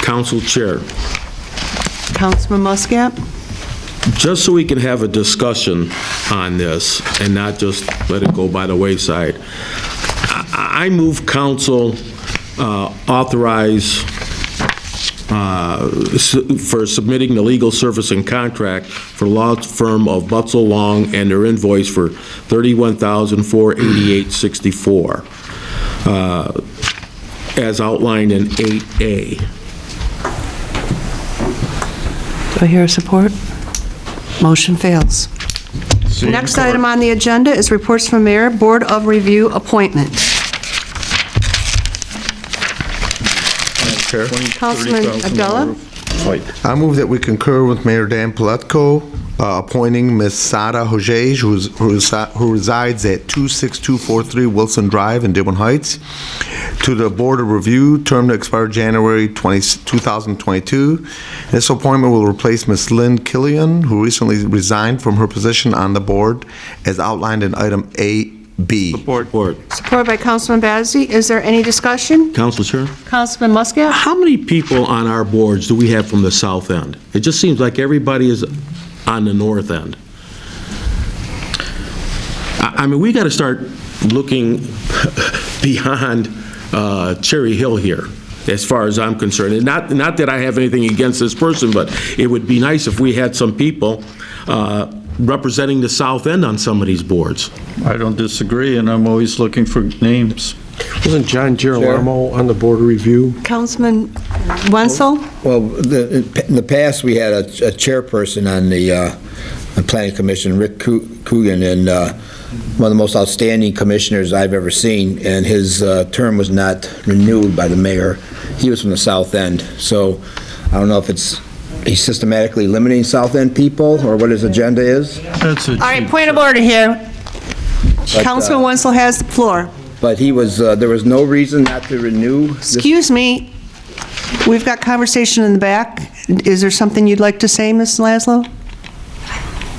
Council Chair, Councilman Muscat? just so we can have a discussion on this and not just let it go by the wayside, I move council authorize for submitting the legal servicing contract for law firm of Butzel Long and their invoice for $31,488.64, as outlined in 8A. Do I hear a support? Motion fails. Next item on the agenda is reports from Mayor, Board of Review appointment. Councilman Abdullah? I move that we concur with Mayor Dan Paletko, appointing Ms. Sada Hojej, who resides at 26243 Wilson Drive in Dearborn Heights, to the Board of Review, term to expire January 2022. This appointment will replace Ms. Lynn Killian, who recently resigned from her position on the board, as outlined in item 8B. Support. Support by Councilman Bazey. Is there any discussion? Council Chair? Councilman Muscat? How many people on our boards do we have from the south end? It just seems like everybody is on the north end. I mean, we got to start looking beyond Cherry Hill here, as far as I'm concerned. And not that I have anything against this person, but it would be nice if we had some people representing the south end on some of these boards. I don't disagree, and I'm always looking for names. Wasn't John Girolamo on the Board of Review? Councilman Wenzel? Well, in the past, we had a chairperson on the Planning Commission, Rick Coogan, and one of the most outstanding commissioners I've ever seen, and his term was not renewed by the mayor. He was from the south end, so I don't know if he's systematically limiting south end people, or what his agenda is. That's All right, point of order here. Councilman Wenzel has the floor. but he was, there was no reason not to renew. Excuse me, we've got conversation in the back. Is there something you'd like to say, Ms. Laszlo?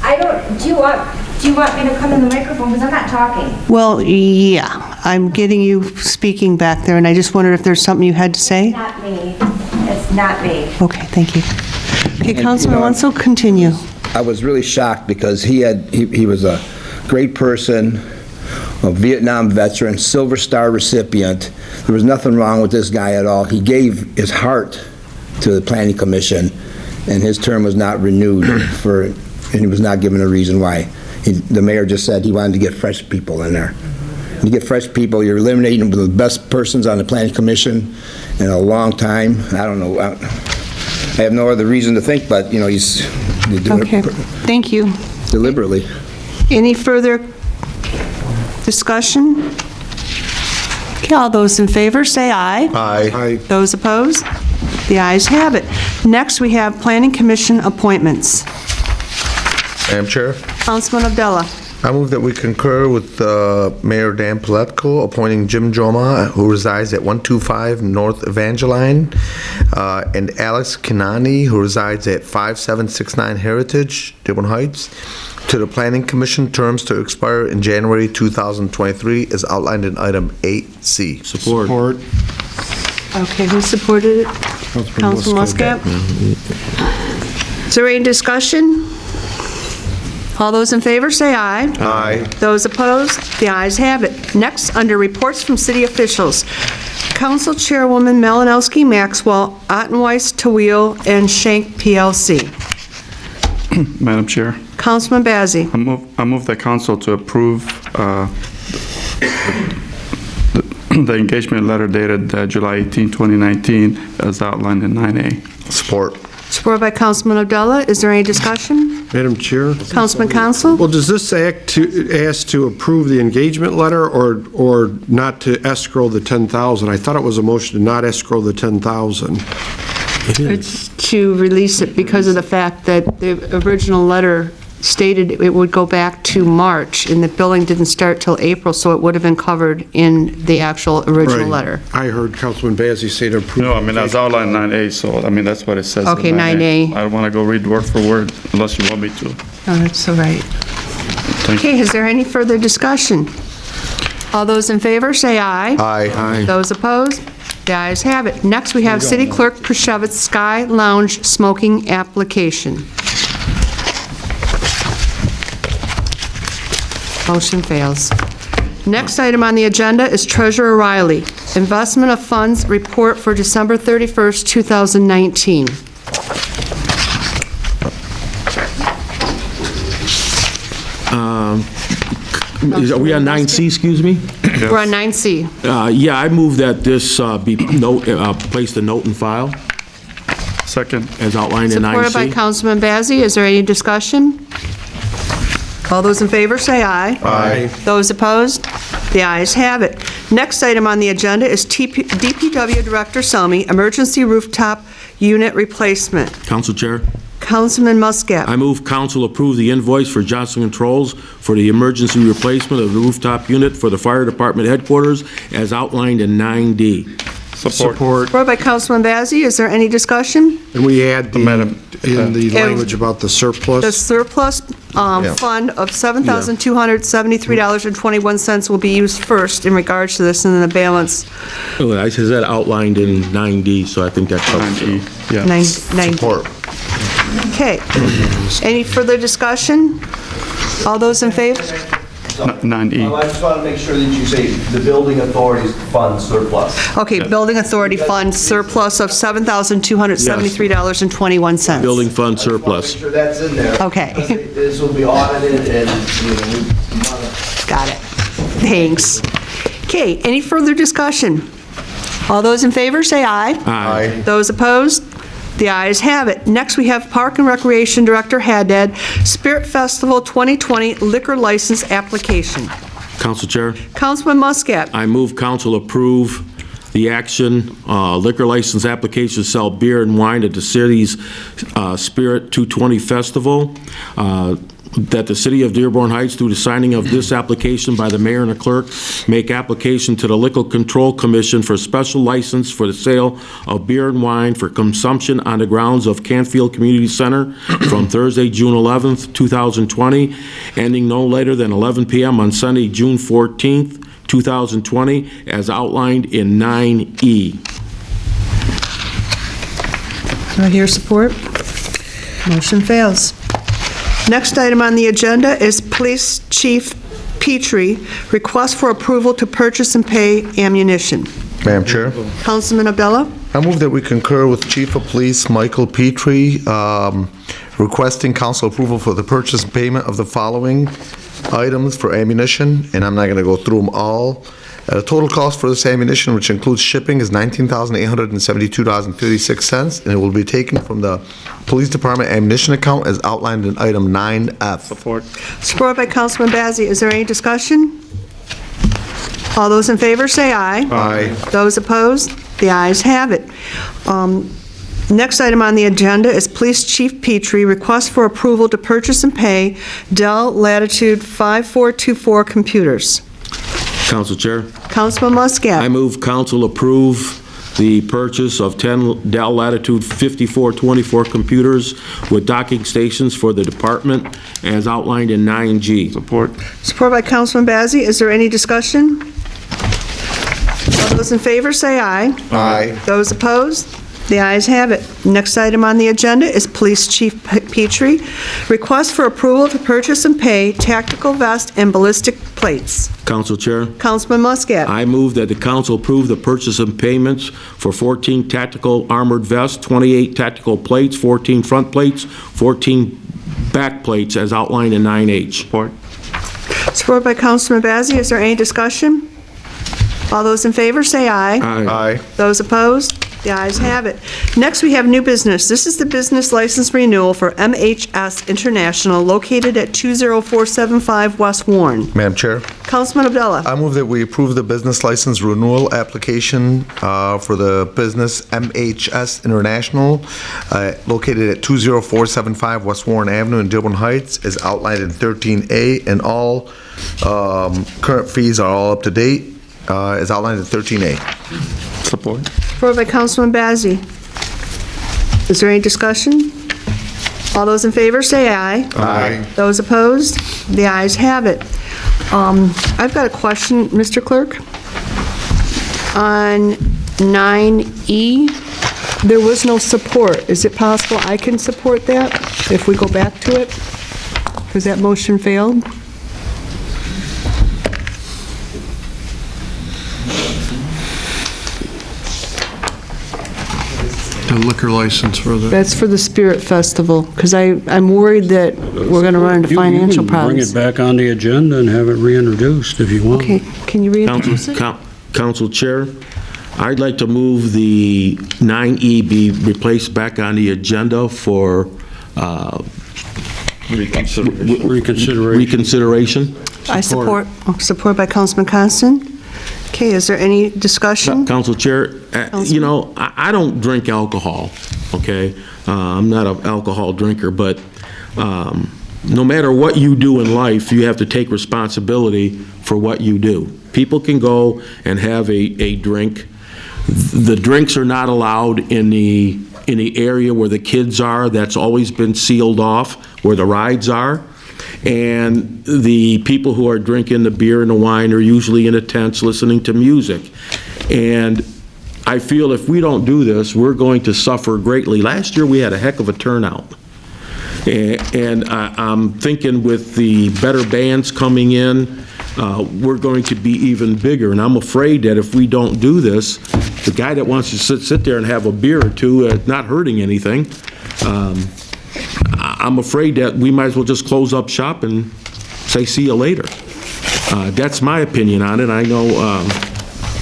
I don't, do you want me to come in the microphone, because I'm not talking? Well, yeah, I'm getting you speaking back there, and I just wondered if there's something you had to say? Not me. It's not me. Okay, thank you. Okay, And, Councilman Wenzel, continue. I was really shocked because he was a great person, a Vietnam veteran, Silver Star recipient. There was nothing wrong with this guy at all. He gave his heart to the Planning Commission, and his term was not renewed and he was not given a reason why. The mayor just said he wanted to get fresh people in there. You get fresh people, you're eliminating the best persons on the Planning Commission in a long time. I don't know. I have no other reason to think, but, you know, he's doing Okay, it thank you. deliberately. Any further discussion? Okay, all those in favor, say aye. Aye. Those opposed? The ayes have it. Next, we have Planning Commission appointments. Madam Chair, Councilman Abdullah. I move that we concur with Mayor Dan Paletko appointing Jim Joma, who resides at 125 North Evangeline, and Alex Kinani, who resides at 5769 Heritage, Dearborn Heights, to the Planning Commission, terms to expire in January 2023, as outlined in item 8C. Support. Okay, who supported it? Councilman Muscat. Is there any discussion? All those in favor, say aye. Aye. Those opposed, the ayes have it. Next, under reports from city officials, Council Chairwoman Malinowski Maxwell, Ottenweiss Tawil, and Schenck PLC. Madam Chair, Councilman Bazey. I move the council to approve the engagement letter dated July 18, 2019, as outlined in 9A. Support. Supported by Councilman Abdullah. Is there any discussion? Madam Chair? Councilman Council? Well, does this ask to approve the engagement letter or not to escrow the 10,000? I thought it was a motion to not escrow the 10,000. It's to release it because of the fact that the original letter stated it would go back to March, and the billing didn't start till April, so it would have been covered in the actual original Right. letter. I heard Councilman Bazey say to approve. No, I mean, that's outlined in 9A, so, I mean, that's what it says. in Okay, 9A. I don't want to go read word for word unless you want me to. Oh, that's all right. Thank you. Okay, is there any further discussion? All those in favor, say aye. Aye. Those opposed? The ayes have it. Next, we have City Clerk Prashevitz Sky Lounge smoking application. Motion fails. Next item on the agenda is Treasurer Riley, Investment of Funds Report for December 31st, 2019. Are we on 9C, excuse me? We're on 9C. Yeah, I move that this be placed a note and file. Second. As outlined in 9C. Supported by Councilman Bazey. Is there any discussion? All those in favor, say aye. Aye. Those opposed? The ayes have it. Next item on the agenda is DPW Director Selmy, Emergency Rooftop Unit Replacement. Council Chair, Councilman Muscat. I move council approve the invoice for Johnson Controls for the emergency replacement of the rooftop unit for the fire department headquarters as outlined in 9D. Support. Supported by Councilman Bazey. Is there any discussion? And we add the Yeah. language about the surplus. The surplus fund of $7,273.21 will be used first in regards to this, and then the balance. Oh, I said that outlined in 9D, so I think that covers it. Yeah. 9. Support. Okay. Any further discussion? All those in favor? 9E. I just want to make sure that you say the building authority's fund surplus. Okay, Building Authority Fund surplus of $7,273.21. Building fund surplus. Make sure that's in there. Okay. This will be audited and, we want to... Got it. Thanks. Okay, any further discussion? All those in favor, say aye. Aye. Those opposed? The ayes have it. Next, we have Park and Recreation Director Haddad, Spirit Festival 2020 liquor license application. Council Chair, Councilman Muscat. I move council approve the action liquor license application to sell beer and wine at the city's Spirit 220 Festival. that the City of Dearborn Heights, through the signing of this application by the mayor and the clerk, make application to the Liquor Control Commission for special license for the sale of beer and wine for consumption on the grounds of Canfield Community Center from Thursday, June 11th, 2020, ending no later than 11 p.m. on Sunday, June 14th, 2020, as outlined in 9E. Do I hear support? Motion fails. Next item on the agenda is Police Chief Petrie, request for approval to purchase and pay ammunition. Madam Chair, Councilman Abdullah? I move that we concur with Chief of Police Michael Petrie, requesting council approval for the purchase and payment of the following items for ammunition, and I'm not going to go through them all. The total cost for this ammunition, which includes shipping, is $19,872.36, and it will be taken from the Police Department ammunition account as outlined in item 9F. Support. Support by Councilman Bazey. Is there any discussion? All those in favor say aye. Aye. Those opposed? The ayes have it. Next item on the agenda is Police Chief Petrie, request for approval to purchase and pay Dell Latitude 5424 computers. Council Chair. Councilman Muscat. I move council approve the purchase of 10 Dell Latitude 5424 computers with docking stations for the department as outlined in 9G. Support. Support by Councilman Bazey. Is there any discussion? All those in favor say aye. Aye. Those opposed? The ayes have it. Next item on the agenda is Police Chief Petrie, request for approval to purchase and pay tactical vest and ballistic plates. Council Chair. Councilman Muscat. I move that the council approve the purchase and payments for 14 tactical armored vests, 28 tactical plates, 14 front plates, 14 back plates as outlined in 9H. Support. Support by Councilman Bazey. Is there any discussion? All those in favor say aye. Aye. Those opposed? The ayes have it. Next, we have new business. This is the business license renewal for MHS International, located at 20475 West Warren. Madam Chair, Councilman Abdullah. I move that we approve the business license renewal application for the business MHS International, located at 20475 West Warren Avenue in Dearborn Heights, as outlined in 13A, and all current fees are all up to date, as outlined in 13A. Support. Support by Councilman Bazey. Is there any discussion? All those in favor say aye. Aye. Those opposed? The ayes have it. I've got a question, Mr. Clerk. On 9E, there was no support. Is it possible I can support that if we go back to it? Because that motion failed? The liquor license for the... That's for the Spirit Festival, because I'm worried that we're going to run into financial problems. Bring it back on the agenda and have it reintroduced if you want. Okay, can you reintroduce it? Council Chair, I'd like to move the 9E be replaced back on the agenda for reconsideration. I support. Support by Councilman Constant. Okay, is there any discussion? Council Chair, you know, I don't drink alcohol, okay? I'm not an alcohol drinker, but no matter what you do in life, you have to take responsibility for what you do. People can go and have a drink. The drinks are not allowed in the area where the kids are. That's always been sealed off, where the rides are. And the people who are drinking the beer and the wine are usually in the tents listening to music. And I feel if we don't do this, we're going to suffer greatly. Last year, we had a heck of a turnout. And I'm thinking with the better bands coming in, we're going to be even bigger. And I'm afraid that if we don't do this, the guy that wants to sit there and have a beer or two, not hurting anything, I'm afraid that we might as well just close up shop and say, see you later. That's my opinion on it. I know,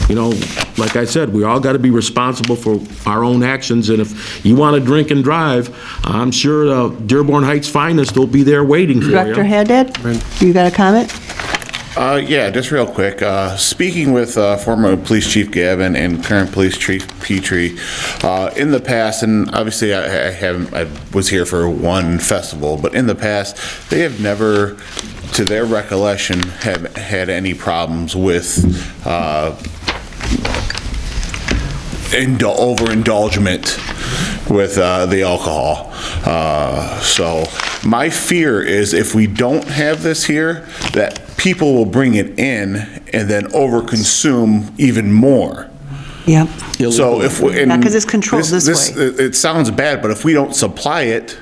you know, like I said, we all got to be responsible for our own actions, and if you want to drink and drive, I'm sure Dearborn Heights Finest will be there waiting for you. Director Haddad, you got a comment? Yeah, just real quick. Speaking with former Police Chief Gavin and current Police Chief Petrie, in the past, and obviously I was here for one festival, but in the past, they have never, to their recollection, have had any problems with overindulgence with the alcohol. So my fear is if we don't have this here, that people will bring it in and then overconsume even more. Yep. So if we, Yeah, 'cause it's controlled this way. It sounds bad, but if we don't supply it,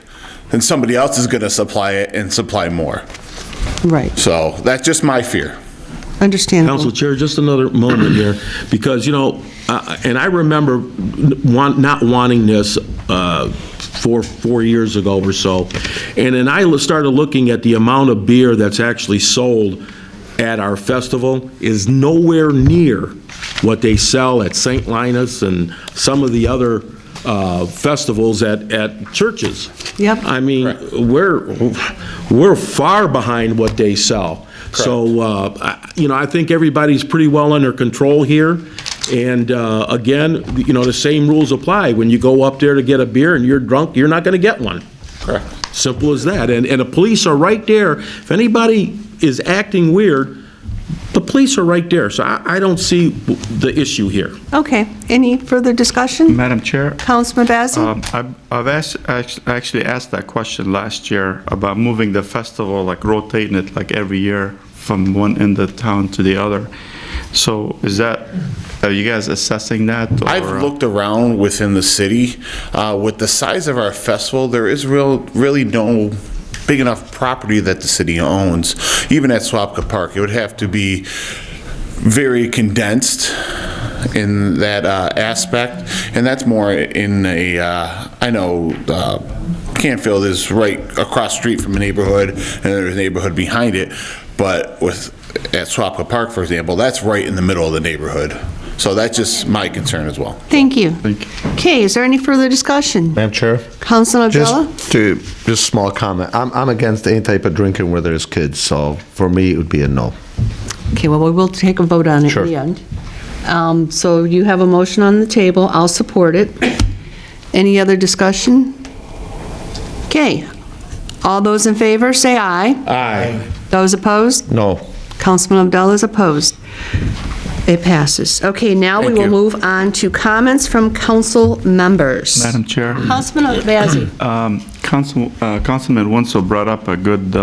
then somebody else is going to supply it and supply more. Right. So that's just my fear. Understandable. Council Chair, just another moment here, because, you know, and I remember not wanting this 4 years ago or so, and then I started looking at the amount of beer that's actually sold at our festival is nowhere near what they sell at St. Linus and some of the other festivals at churches. Yep. I mean, we're far behind what they sell. So, you know, I think everybody's pretty well under control here. And again, you know, the same rules apply. When you go up there to get a beer and you're drunk, you're not going to get one. Correct. Simple as that. And the police are right there. If anybody is acting weird, the police are right there. So I don't see the issue here. Okay. Any further discussion? Madam Chair? Councilman Bazey? I've actually asked that question last year about moving the festival, like rotating it like every year from one end of town to the other. So are you guys assessing that? Or? I've looked around within the city. With the size of our festival, there is really no big enough property that the city owns. Even at Swapka Park, it would have to be very condensed in that aspect, and that's more in a, I know Canfield is right across the street from a neighborhood, and there's a neighborhood behind it, but at Swapka Park, for example, that's right in the middle of the neighborhood. So that's just my concern as well. Thank you. Thank you. Okay, is there any further discussion? Madam Chair? Councilman Abdullah? Just a small comment. I'm against any type of drinking where there's kids, so for me, it would be a no. Okay, well, we will take a vote on it Sure. in the end. So you have a motion on the table. I'll support it. Any other discussion? Okay. All those in favor, say aye. Aye. Those opposed? No. Councilman Abdullah is opposed. It passes. Okay, now we Thank will you. move on to comments from council members. Madam Chair? Councilman Bazey. Councilman Wenzel brought up a good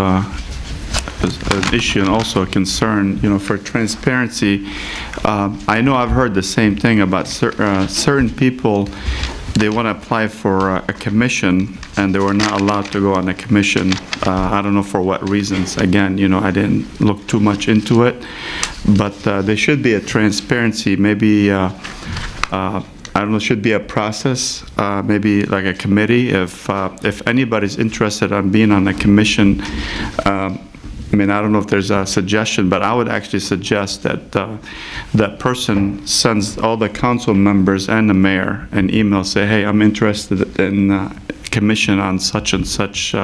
issue and also a concern, you know, for transparency. I know I've heard the same thing about certain people. They want to apply for a commission, and they were not allowed to go on a commission. I don't know for what reasons. Again, you know, I didn't look too much into it, but there should be a transparency. Maybe I don't know. Should be a process. Maybe like a committee. If anybody's interested in being on a commission. I mean, I don't know if there's a suggestion, but I would actually suggest that that person sends all the council members and the mayor an email, say, hey, I'm interested in commission on such and such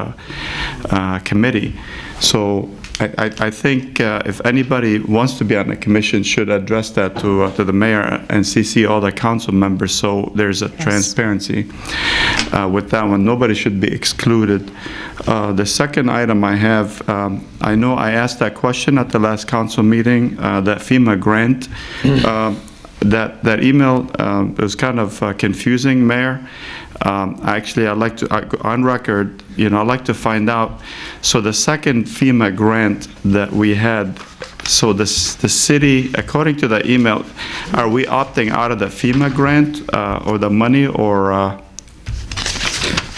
committee. So I think if anybody wants to be on the commission, should address that to the mayor and CC all the council members, so there's a transparency with that one. Nobody should be excluded. The second item I have, I know I asked that question at the last council meeting, that FEMA grant. That email was kind of confusing, Mayor. Actually, I'd like to, on record, you know, I'd like to find out. So the second FEMA grant that we had, so the city, according to the email, are we opting out of the FEMA grant or the money, or?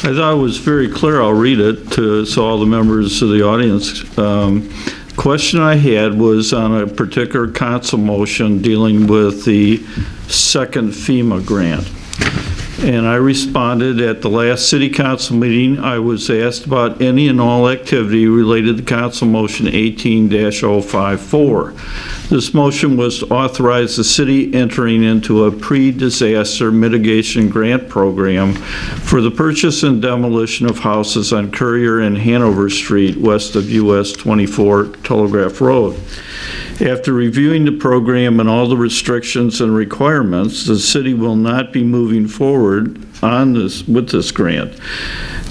I thought it was very clear. I'll read it so all the members of the audience. Question I had was on a particular council motion dealing with the second FEMA grant. And I responded at the last city council meeting. I was asked about any and all activity related to council motion 18-054. This motion was to authorize the city entering into a pre-disaster mitigation grant program for the purchase and demolition of houses on Courier and Hanover Street west of US 24 Telegraph Road. After reviewing the program and all the restrictions and requirements, the city will not be moving forward with this grant.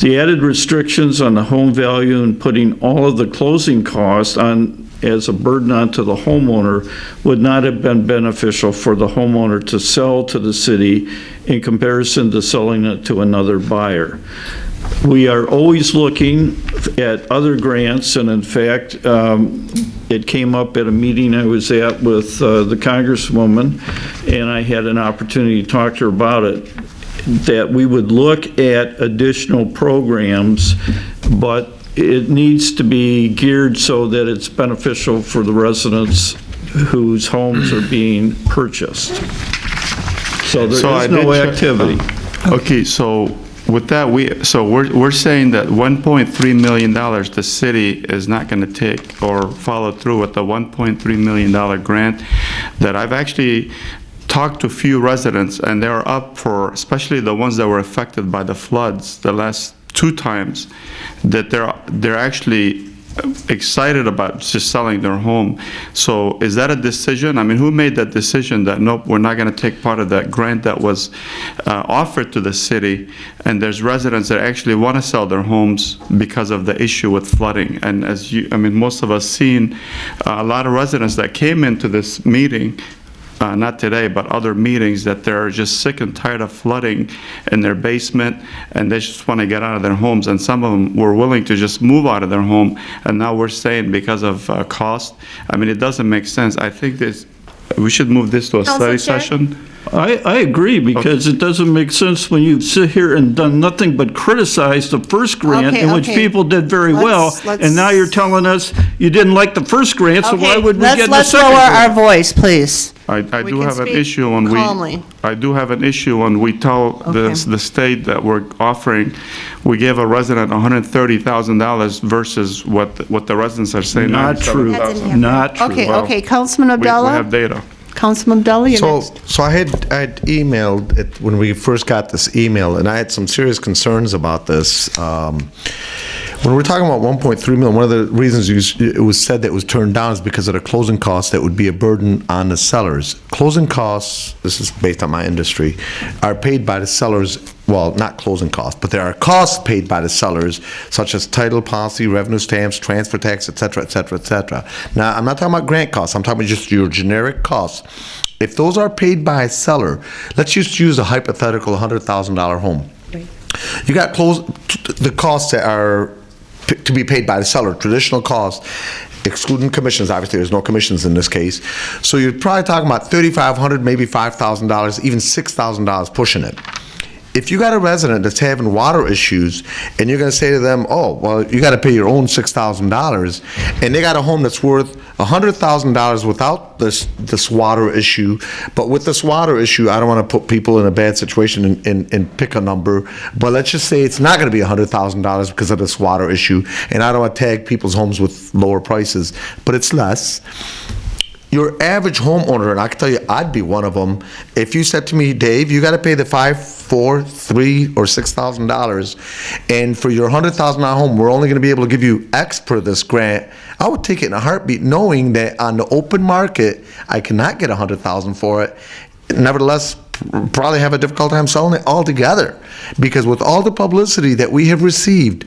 The added restrictions on the home value and putting all of the closing costs on as a burden onto the homeowner would not have been beneficial for the homeowner to sell to the city in comparison to selling it to another buyer. We are always looking at other grants, and in fact, it came up at a meeting I was at with the Congresswoman, and I had an opportunity to talk to her about it, that we would look at additional programs, but it needs to be geared so that it's beneficial for the residents whose homes are being purchased. So there is no activity. Okay, so with that, we're saying that $1.3 million the city is not going to take or follow through with the $1.3 million grant that I've actually talked to a few residents, and they're up for, especially the ones that were affected by the floods the last 2 times, that they're actually excited about just selling their home. So is that a decision? I mean, who made that decision that, nope, we're not going to take part of that grant that was offered to the city, and there's residents that actually want to sell their homes because of the issue with flooding? And as you, I mean, most of us seen a lot of residents that came into this meeting, not today, but other meetings, that they're just sick and tired of flooding in their basement, and they just want to get out of their homes, and some of them were willing to just move out of their home, and now we're saying because of cost. I mean, it doesn't make sense. I think we should move this to a study session. I agree, because it doesn't make sense when you sit here and done nothing but criticize the first grant, in which people did very well, and now you're telling us you didn't like the first grant, so why would we get the second grant? Let's lower our voice, please. I do have an issue when we tell the state that we're offering, we gave a resident $130,000 versus what the residents are saying. Not true. Not true. Okay, Councilman Abdullah? We have data. Councilman Abdullah, you're next. So I had emailed it when we first got this email, and I had some serious concerns about this. When we're talking about 1.3 million, one of the reasons it was said that it was turned down is because of the closing costs that would be a burden on the sellers. Closing costs, this is based on my industry, are paid by the sellers. Well, not closing costs, but there are costs paid by the sellers, such as title, policy, revenue stamps, transfer tax, et cetera, et cetera, et cetera. Now, I'm not talking about grant costs. I'm talking about just your generic costs. If those are paid by a seller, let's just use a hypothetical $100,000 home. Right. You got the costs that are to be paid by the seller, traditional costs, excluding commissions. Obviously, there's no commissions in this case. So you're probably talking about $3,500, maybe $5,000, even $6,000 pushing it. If you got a resident that's having water issues and you're going to say to them, oh, well, you got to pay your own $6,000, and they got a home that's worth $100,000 without this water issue, but with this water issue, I don't want to put people in a bad situation and pick a number, but let's just say it's not going to be $100,000 because of this water issue, and I don't want to tag people's homes with lower prices, but it's less. Your average homeowner, and I can tell you I'd be one of them, if you said to me, Dave, you got to pay the $5,000, $4,000, $3,000, or $6,000, and for your $100,000 home, we're only going to be able to give you X per this grant, I would take it in a heartbeat, knowing that on the open market, I cannot get $100,000 for it. Nevertheless, probably have a difficult time selling it altogether, because with all the publicity that we have received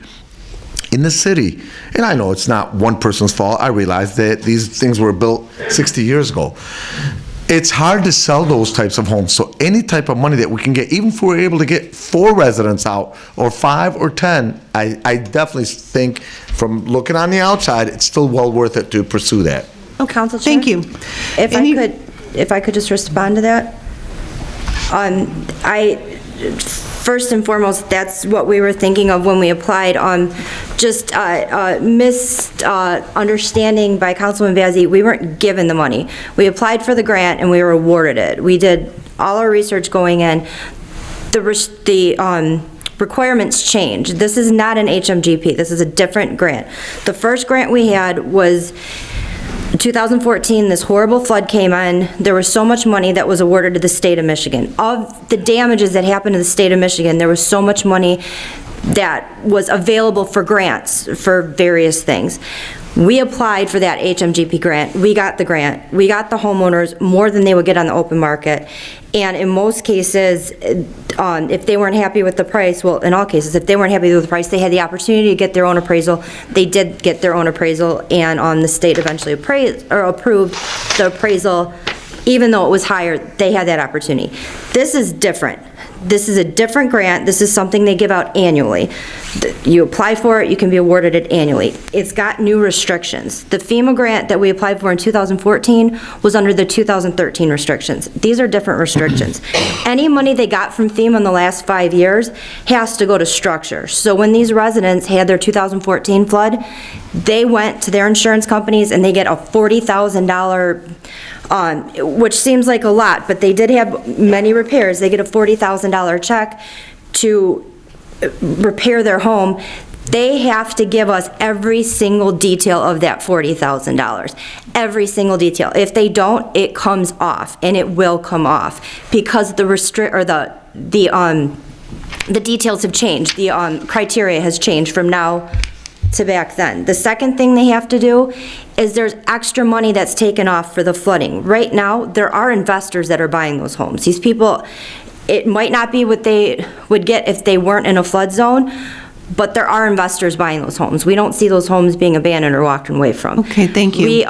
in the city, and I know it's not one person's fault, I realize that these things were built 60 years ago. It's hard to sell those types of homes, so any type of money that we can get, even if we're able to get 4 residents out, or 5 or 10, I definitely think, from looking on the outside, it's still well worth it to pursue that. Oh, Council Chair? Thank you. If I could just respond to that. First and foremost, that's what we were thinking of when we applied. Just misunderstanding by Councilman Bazey, we weren't given the money. We applied for the grant and we were awarded it. We did all our research going in. the requirements change. This is not an HMGP. This is a different grant. The first grant we had was 2014, this horrible flood came in. There was so much money that was awarded to the state of Michigan. Of the damages that happened to the state of Michigan, there was so much money that was available for grants for various things. We applied for that HMGP grant. We got the grant. We got the homeowners more than they would get on the open market. And in most cases, if they weren't happy with the price, well, in all cases, if they weren't happy with the price, they had the opportunity to get their own appraisal. They did get their own appraisal, and the state eventually approved the appraisal. Even though it was higher, they had that opportunity. This is different. This is a different grant. This is something they give out annually. You apply for it, you can be awarded it annually. It's got new restrictions. The FEMA grant that we applied for in 2014 was under the 2013 restrictions. These are different restrictions. Any money they got from FEMA in the last 5 years has to go to structure. So when these residents had their 2014 flood, they went to their insurance companies and they get a $40,000, which seems like a lot, but they did have many repairs. They get a $40,000 check to repair their home. They have to give us every single detail of that $40,000. Every single detail. If they don't, it comes off, and it will come off because the details have changed. The criteria has changed from now to back then. The second thing they have to do is there's extra money that's taken off for the flooding. Right now, there are investors that are buying those homes. These people, it might not be what they would get if they weren't in a flood zone, but there are investors buying those homes. We don't see those homes being abandoned or walked away from. Okay, thank you.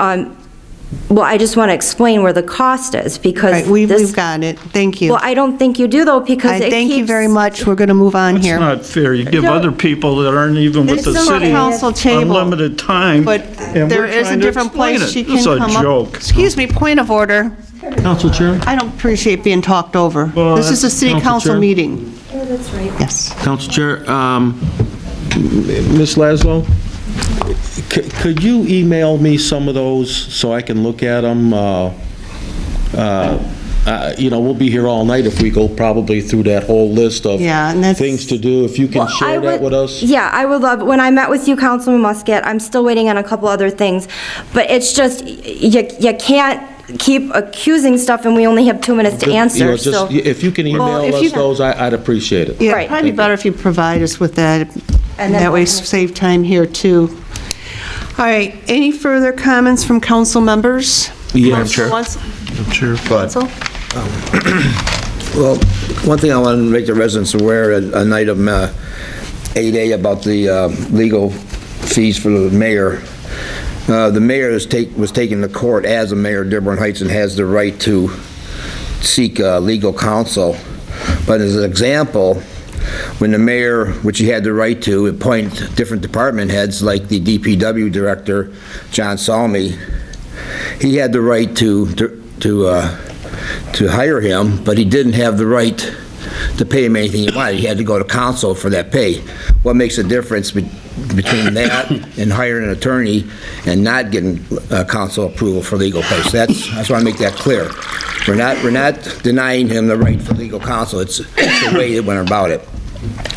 Well, I just want to explain where the cost is, because Right, we've got it. Thank you. Well, I don't think you do, though, because it Thank you keeps- very much. We're going to move on here. It's not fair. You give No. other people that aren't even with the This is a city council table, unlimited time, But and there we're is a trying to different explain place it. she can It's a come up. joke. Excuse me, point of order. Council Chair? I don't appreciate being talked over. Well, This is a city Council council Chair. meeting. Oh, that's right. Yes. Council Chair, Ms. Laszlo, could you email me some of those so I can look at them? We'll be here all night if we go probably through that whole list of Yeah, and that's- things to do. If you can Well, I share that would- with us? Yeah, I would love, when I met with you, Councilman Muscat, I'm still waiting on a couple other things, but it's just, you can't keep accusing stuff and we only have 2 minutes to answer, so. If you can email if us you- those, I'd appreciate it. Yeah, Right. probably better if you provide us with that. And then That way we'll- save time here, too. All right, any further comments from council members? Madam Chair. Sure. Council? Well, one thing I want to make the residents aware, on item 8A about the legal fees for the mayor. The mayor was taken to court as a mayor of Dearborn Heights and has the right to seek legal counsel. But as an example, when the mayor, which he had the right to, appoint different department heads, like the DPW director, John Salmi, he had the right to hire him, but he didn't have the right to pay him anything he wanted. He had to go to council for that pay. What makes a difference between that and hiring an attorney and not getting council approval for legal pay? So I just want to make that clear. We're not denying him the right for legal counsel. It's the way they went about it.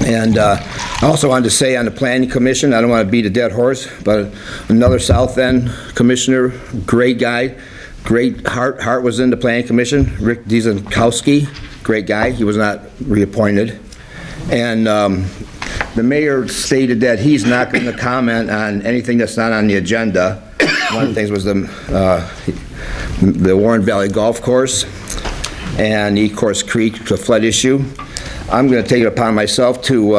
And I also wanted to say on the planning commission, I don't want to beat a dead horse, but another South End commissioner, great guy, great heart. Hart was in the planning commission. Rick Diezenkowski, great guy. He was not reappointed. And the mayor stated that he's not going to comment on anything that's not on the agenda. One of the things was the Warren Valley Golf Course and East Course Creek, the flood issue. I'm going to take it upon myself to,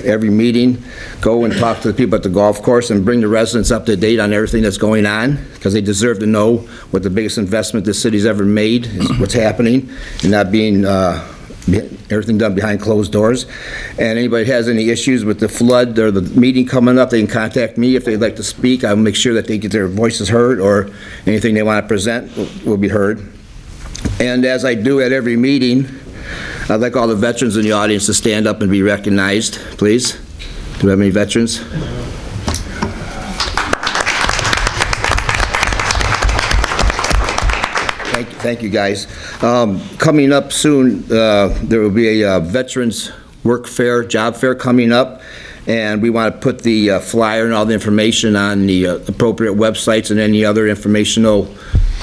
every meeting, go and talk to the people at the golf course and bring the residents up to date on everything that's going on, because they deserve to know what the biggest investment this city's ever made, is what's happening, and not being, everything done behind closed doors. And anybody has any issues with the flood or the meeting coming up, they can contact me if they'd like to speak. I'll make sure that they get their voices heard, or anything they want to present will be heard. And as I do at every meeting, I'd like all the veterans in the audience to stand up and be recognized, please. Do we have any veterans? Thank you, guys. Coming up soon, there will be a veterans work fair, job fair coming up, and we want to put the flyer and all the information on the appropriate websites and any other informational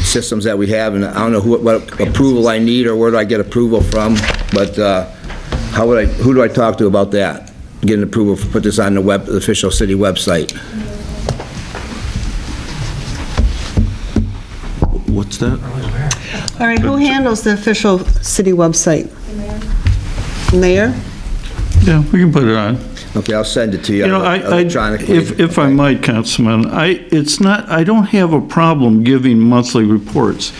systems that we have, and I don't know what approval I need or where do I get approval from, but who do I talk to about that? Getting approval to put this on the official city website. What's that? All right, who handles the official city website? Mayor? Yeah, we can put it on. Okay, I'll send it to you electronically. If I might, Councilman, I don't have a problem giving monthly reports.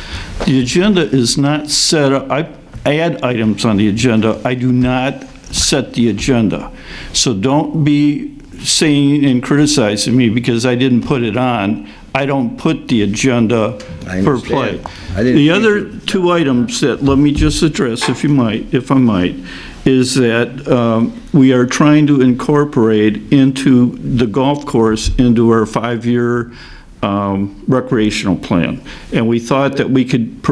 The agenda is not set up, I add items on the agenda, I do not set the agenda. So don't be saying and criticizing me because I didn't put it on. I don't put the agenda per play. The other two items that, let me just address if I might, is that we are trying to incorporate into the golf course into our 5-year recreational plan. And we thought that we could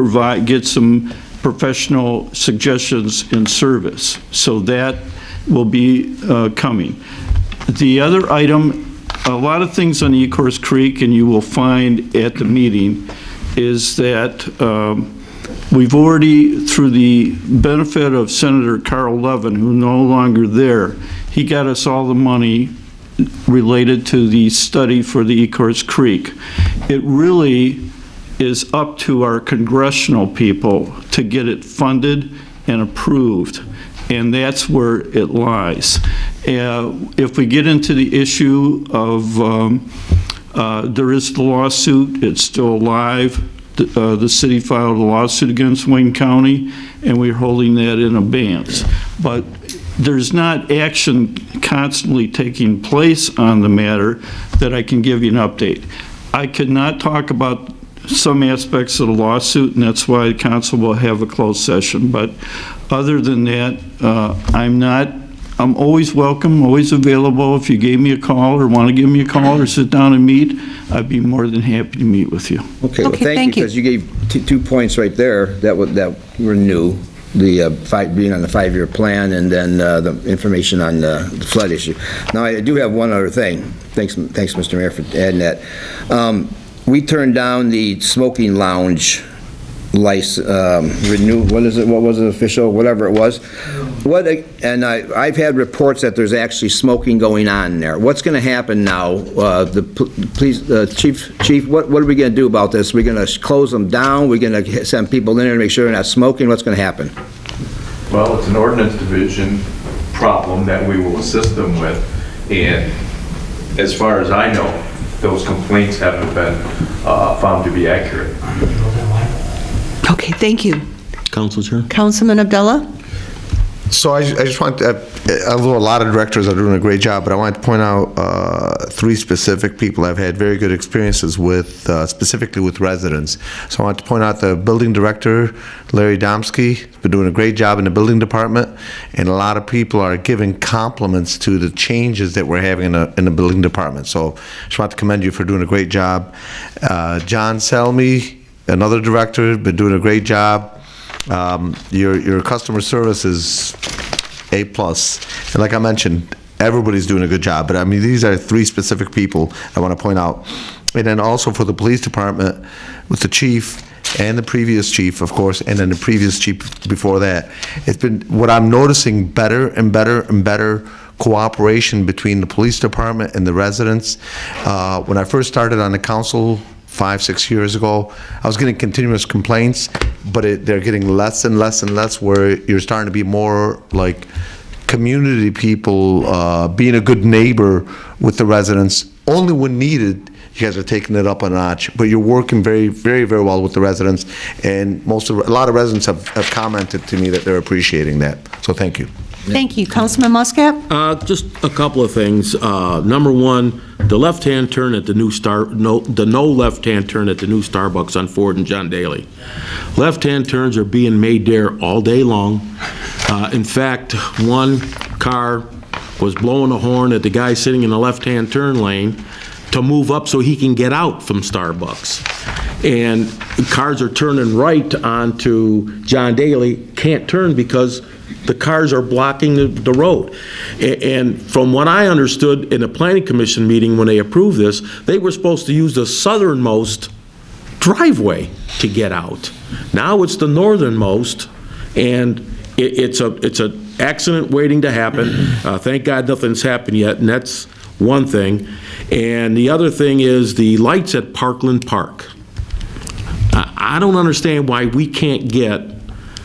get some professional suggestions in service. So that will be coming. The other item, a lot of things on Ecorse Creek, and you will find at the meeting, is that we've already, through the benefit of Senator Carl Levin, who's no longer there, he got us all the money related to the study for the Ecorse Creek. It really is up to our congressional people to get it funded and approved, and that's where it lies. If we get into the issue of, there is the lawsuit, it's still alive. The city filed a lawsuit against Wayne County, and we're holding that in abeyance. But there's not action constantly taking place on the matter that I can give you an update. I could not talk about some aspects of the lawsuit, and that's why the council will have a closed session. But other than that, I'm always welcome, always available. If you gave me a call or want to give me a call or sit down and meet, I'd be more than happy to meet with you. Okay, well, thank you, because you gave 2 points right there that were new, the being on the 5-year plan and then the information on the flood issue. Now, I do have one other thing. Thanks, Mr. Mayor, for adding that. We turned down the smoking lounge license, what is it, what was it, official, whatever it was. And I've had reports that there's actually smoking going on there. What's going to happen now? Chief, what are we going to do about this? We're going to close them down? We're going to send people in there to make sure they're not smoking? What's going to happen? Well, it's an ordinance division problem that we will assist them with, and as far as I know, those complaints haven't been found to be accurate. Okay, thank you. Council Chair. Councilman Abdullah? So I just want, although a lot of directors are doing a great job, but I wanted to point out 3 specific people I've had very good experiences with, specifically with residents. So I want to point out the building director, Larry Domsky, has been doing a great job in the building department, and a lot of people are giving compliments to the changes that we're having in the building department. So I just want to commend you for doing a great job. John Selmy, another director, been doing a great job. Your customer service is A+. And like I mentioned, everybody's doing a good job. But I mean, these are 3 specific people I want to point out. And then also for the police department, with the chief and the previous chief, of course, and then the previous chief before that, it's been, what I'm noticing, better and better and better cooperation between the police department and the residents. When I first started on the council 5-6 years ago, I was getting continuous complaints, but they're getting less and less and less, where you're starting to be more like community people, being a good neighbor with the residents. Only when needed, you guys are taking it up a notch, but you're working very, very, very well with the residents, and a lot of residents have commented to me that they're appreciating that, so thank you. Thank you. Councilman Muscat? Just a couple of things. Number one, the left-hand turn at the no left-hand turn at the new Starbucks on Ford and John Daly. Left-hand turns are being made there all day long. In fact, one car was blowing a horn at the guy sitting in the left-hand turn lane to move up so he can get out from Starbucks. and cars are turning right onto John Daly, can't turn because the cars are blocking the road. And from what I understood in the Planning Commission meeting when they approved this, they were supposed to use the southernmost driveway to get out. Now it's the northernmost, and it's an accident waiting to happen. Thank God nothing's happened yet, and that's one thing. And the other thing is the lights at Parkland Park. I don't understand why we can't get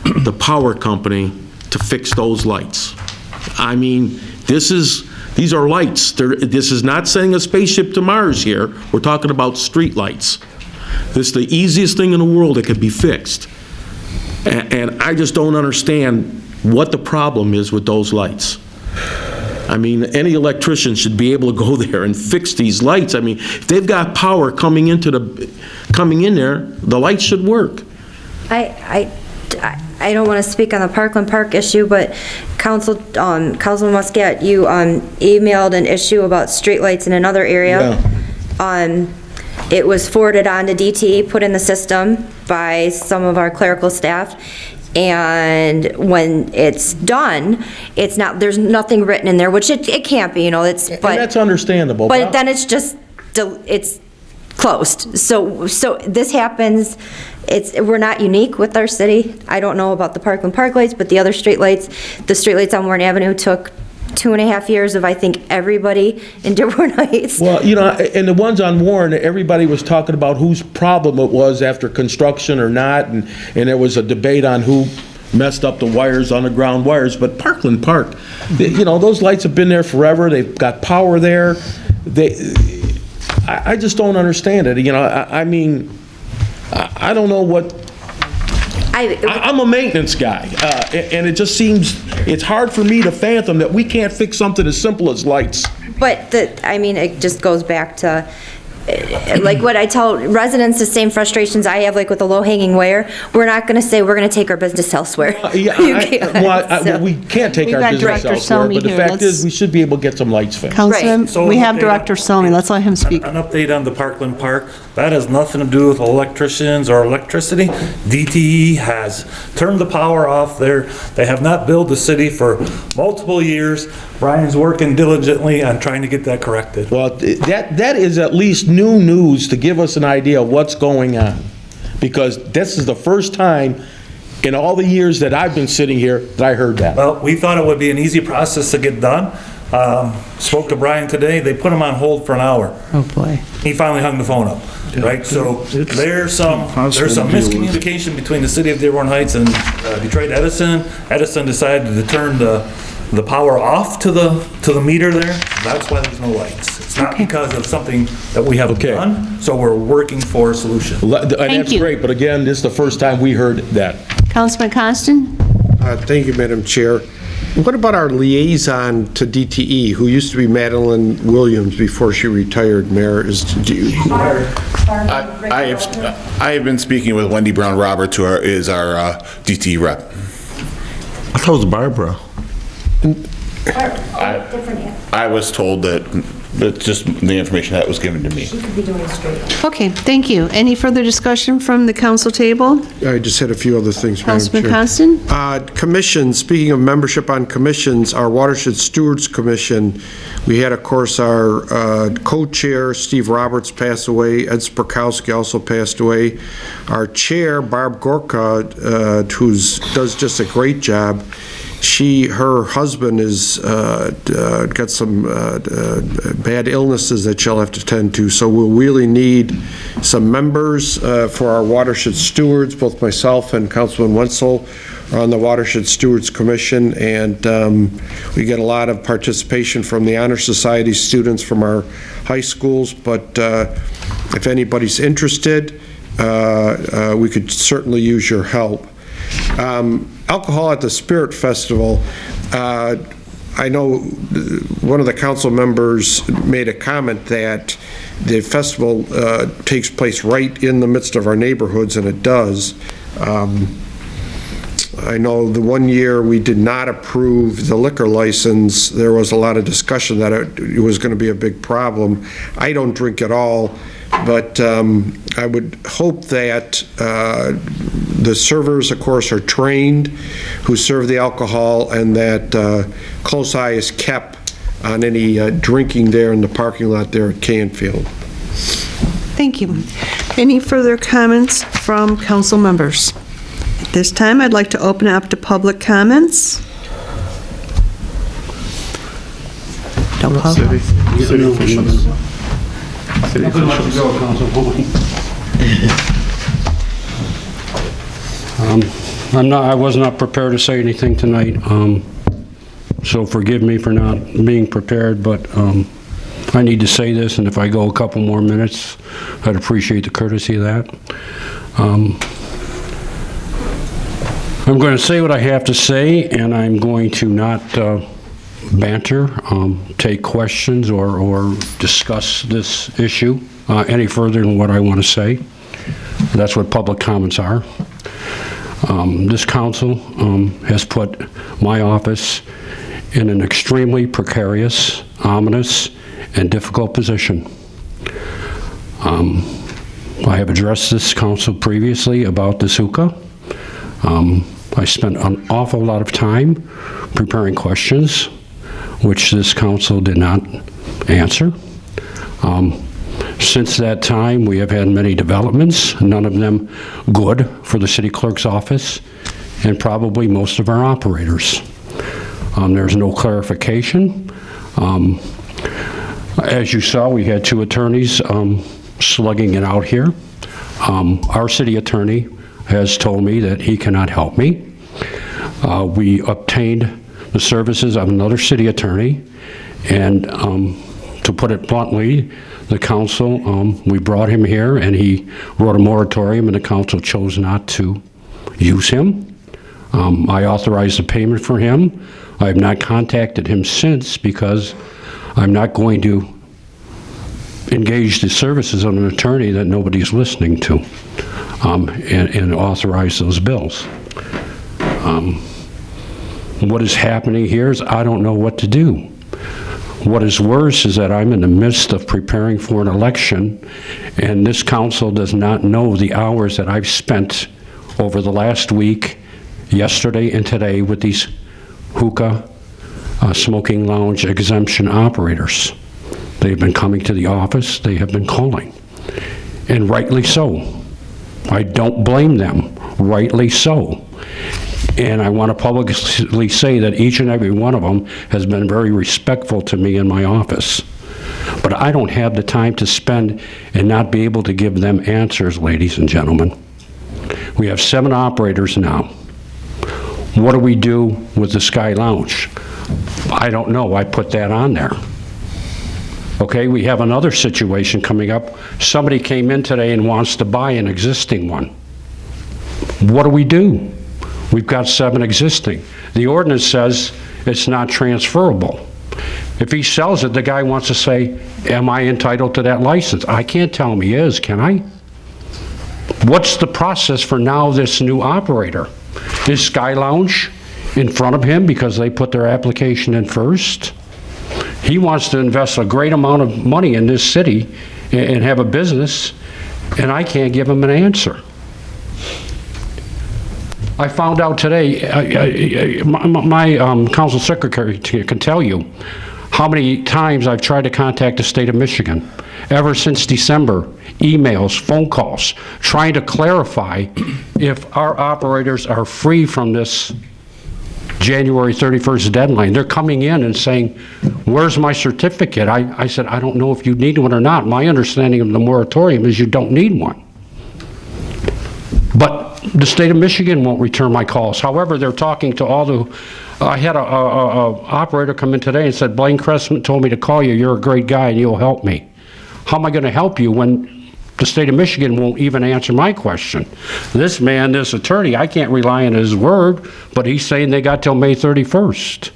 the power company to fix those lights. I mean, these are lights. This is not sending a spaceship to Mars here. We're talking about street lights. This is the easiest thing in the world that could be fixed. And I just don't understand what the problem is with those lights. I mean, any electrician should be able to go there and fix these lights. I mean, if they've got power coming in there, the lights should work. I don't want to speak on the Parkland Park issue, but Councilman Muscat, you emailed an issue about streetlights in another area. Yeah. It was forwarded on to DTE, put in the system by some of our clerical staff, and when it's done, there's nothing written in there, which it can't be, but And that's understandable. But then it's just, it's closed. So this happens, we're not unique with our city. I don't know about the Parkland Park lights, but the other streetlights on Warren Avenue took 2.5 years of, I think, everybody in Dearborn Heights. Well, and the ones on Warren, everybody was talking about whose problem it was after construction or not, and there was a debate on who messed up the wires, underground wires. But Parkland Park, those lights have been there forever. They've got power there. I just don't understand it. I mean, I don't know what. I'm a maintenance guy, and it just seems it's hard for me to fathom that we can't fix something as simple as lights. But it just goes back to, like what I tell residents, the same frustrations I have, like with the low-hanging wire. We're not going to say we're going to take our business elsewhere. We can't take our business elsewhere, but the fact is we should be able to get some lights fixed. Councilman, So we an have update Director Selmy. Let's let him speak. An update on the Parkland Park. That has nothing to do with electricians or electricity. DTE has turned the power off there. They have not billed the city for multiple years. Brian's working diligently on trying to get that corrected. Well, that is at least new news to give us an idea of what's going on. Because this is the first time in all the years that I've been sitting here that I heard that. Well, we thought it would be an easy process to get done. Spoke to Brian today. They put him on hold for an hour. Oh, boy. He finally hung the phone up, right? So there's some miscommunication between the city of Dearborn Heights and Detroit Edison. Edison decided to turn the power off to the meter there. That's why there's no lights. It's not because of something that we have done, so we're working for a solution. That's great, but again, this is the first time we heard that. Councilman Constant? Thank you, Madam Chair. What about our liaison to DTE, who used to be Madeline Williams before she retired, Mayor? I have been speaking with Wendy Brown Roberts, who is our DTE rep. I thought it was Barbara. I was told that's just the information that was given to me. She could be doing straight. Okay, thank you. Any further discussion from the council table? I just had a few other things, Madam Chair. Councilman Constant? Commissions, speaking of membership on commissions, our Watershed Stewards Commission, we had, of course, our co-chair, Steve Roberts, pass away. Ed Sprokowski also passed away. Our chair, Barb Gorka, who does just a great job, her husband is got some bad illnesses that she'll have to tend to, so we'll really need some members for our Watershed Stewards. Both myself and Councilman Wenzel are on the Watershed Stewards Commission, and we get a lot of participation from the Honor Society students from our high schools, but if anybody's interested, we could certainly use your help. Alcohol at the Spirit Festival, I know one of the council members made a comment that the festival takes place right in the midst of our neighborhoods, and it does. I know the one year we did not approve the liquor license, there was a lot of discussion that it was going to be a big problem. I don't drink at all, but I would hope that the servers, of course, are trained who serve the alcohol, and that close eye is kept on any drinking there in the parking lot there at Canfield. Thank you. Any further comments from council members? At this time, I'd like to open up to public comments. Don't call. City officials. I was not prepared to say anything tonight, so forgive me for not being prepared, but I need to say this, and if I go a couple more minutes, I'd appreciate the courtesy of that. I'm going to say what I have to say, and I'm going to not banter, take questions, or discuss this issue any further than what I want to say. That's what public comments are. This council has put my office in an extremely precarious, ominous, and difficult position. I have addressed this council previously about this hookah. I spent an awful lot of time preparing questions, which this council did not answer. Since that time, we have had many developments, none of them good for the city clerk's office, and probably most of our operators. There's no clarification. As you saw, we had two attorneys slugging it out here. Our city attorney has told me that he cannot help me. We obtained the services of another city attorney, and to put it bluntly, the council, we brought him here, and he wrote a moratorium, and the council chose not to use him. I authorized the payment for him. I have not contacted him since because I'm not going to engage the services of an attorney that nobody's listening to, and authorize those bills. What is happening here is I don't know what to do. What is worse is that I'm in the midst of preparing for an election, and this council does not know the hours that I've spent over the last week, yesterday and today, with these hookah smoking lounge exemption operators. They've been coming to the office, they have been calling, and rightly so. I don't blame them, rightly so. And I want to publicly say that each and every one of them has been very respectful to me in my office. But I don't have the time to spend and not be able to give them answers, ladies and gentlemen. We have 7 operators now. What do we do with the Sky Lounge? I don't know, I put that on there. Okay, we have another situation coming up. Somebody came in today and wants to buy an existing one. What do we do? We've got 7 existing. The ordinance says it's not transferable. If he sells it, the guy wants to say, am I entitled to that license? I can't tell him he is, can I? What's the process for now this new operator? Is Sky Lounge in front of him because they put their application in first? He wants to invest a great amount of money in this city and have a business, and I can't give him an answer. I found out today, my council secretary can tell you how many times I've tried to contact the state of Michigan. Ever since December, emails, phone calls, trying to clarify if our operators are free from this January 31st deadline. They're coming in and saying, where's my certificate? I said, I don't know if you need one or not. My understanding of the moratorium is you don't need one. But the state of Michigan won't return my calls. However, they're talking to all the, I had a operator come in today and said, Blaine Cressman told me to call you. You're a great guy and you'll help me. How am I going to help you when the state of Michigan won't even answer my question? This man, this attorney, I can't rely on his word, but he's saying they got till May 31st.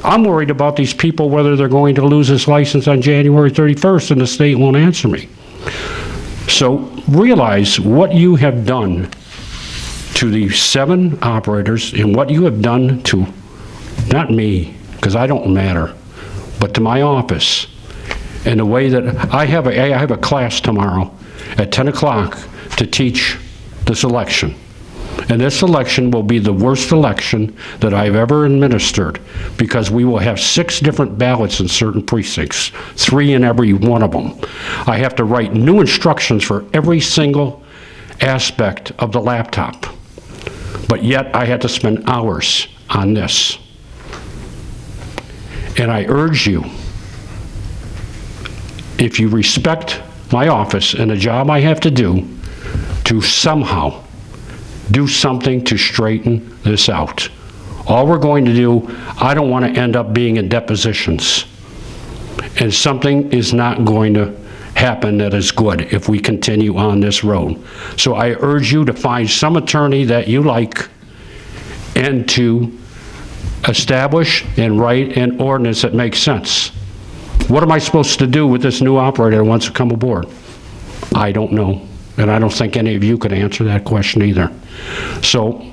I'm worried about these people, whether they're going to lose this license on January 31st and the state won't answer me. So realize what you have done to the 7 operators in what you have done to, not me, because I don't matter, but to my office, and the way that I have a class tomorrow at 10 o'clock to teach this election. And this election will be the worst election that I've ever administered, because we will have 6 different ballots in certain precincts, 3 in every one of them. I have to write new instructions for every single aspect of the laptop. But yet I had to spend hours on this. And I urge you, if you respect my office and the job I have to do, to somehow do something to straighten this out. All we're going to do, I don't want to end up being in depositions. And something is not going to happen that is good if we continue on this road. So I urge you to find some attorney that you like and to establish and write an ordinance that makes sense. What am I supposed to do with this new operator that wants to come aboard? I don't know. And I don't think any of you could answer that question either. So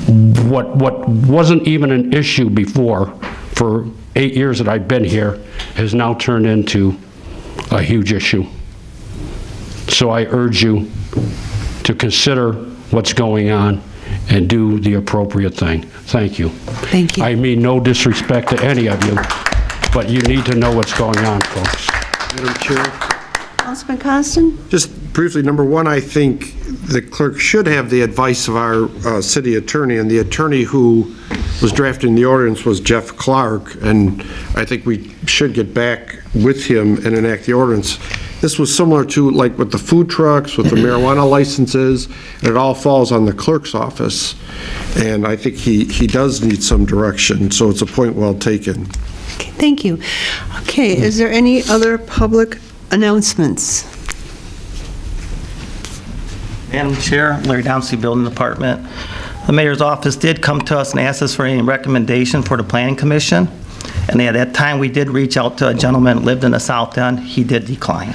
what wasn't even an issue before, for 8 years that I've been here, has now turned into a huge issue. So I urge you to consider what's going on and do the appropriate thing. Thank you. Thank you. I mean no disrespect to any of you, but you need to know what's going on, folks. Madam Chair? Councilman Constant? Just briefly, number one, I think the clerk should have the advice of our city attorney, and the attorney who was drafting the ordinance was Jeff Clark, and I think we should get back with him and enact the ordinance. This was similar to like with the food trucks, with the marijuana licenses, and it all falls on the clerk's office. And I think he does need some direction, so it's a point well taken. Okay, thank you. Okay, is there any other public announcements? Madam Chair, Larry Downsey, Building Department. The mayor's office did come to us and ask us for any recommendation for the Planning Commission. And at that time, we did reach out to a gentleman that lived in the South End. He did decline.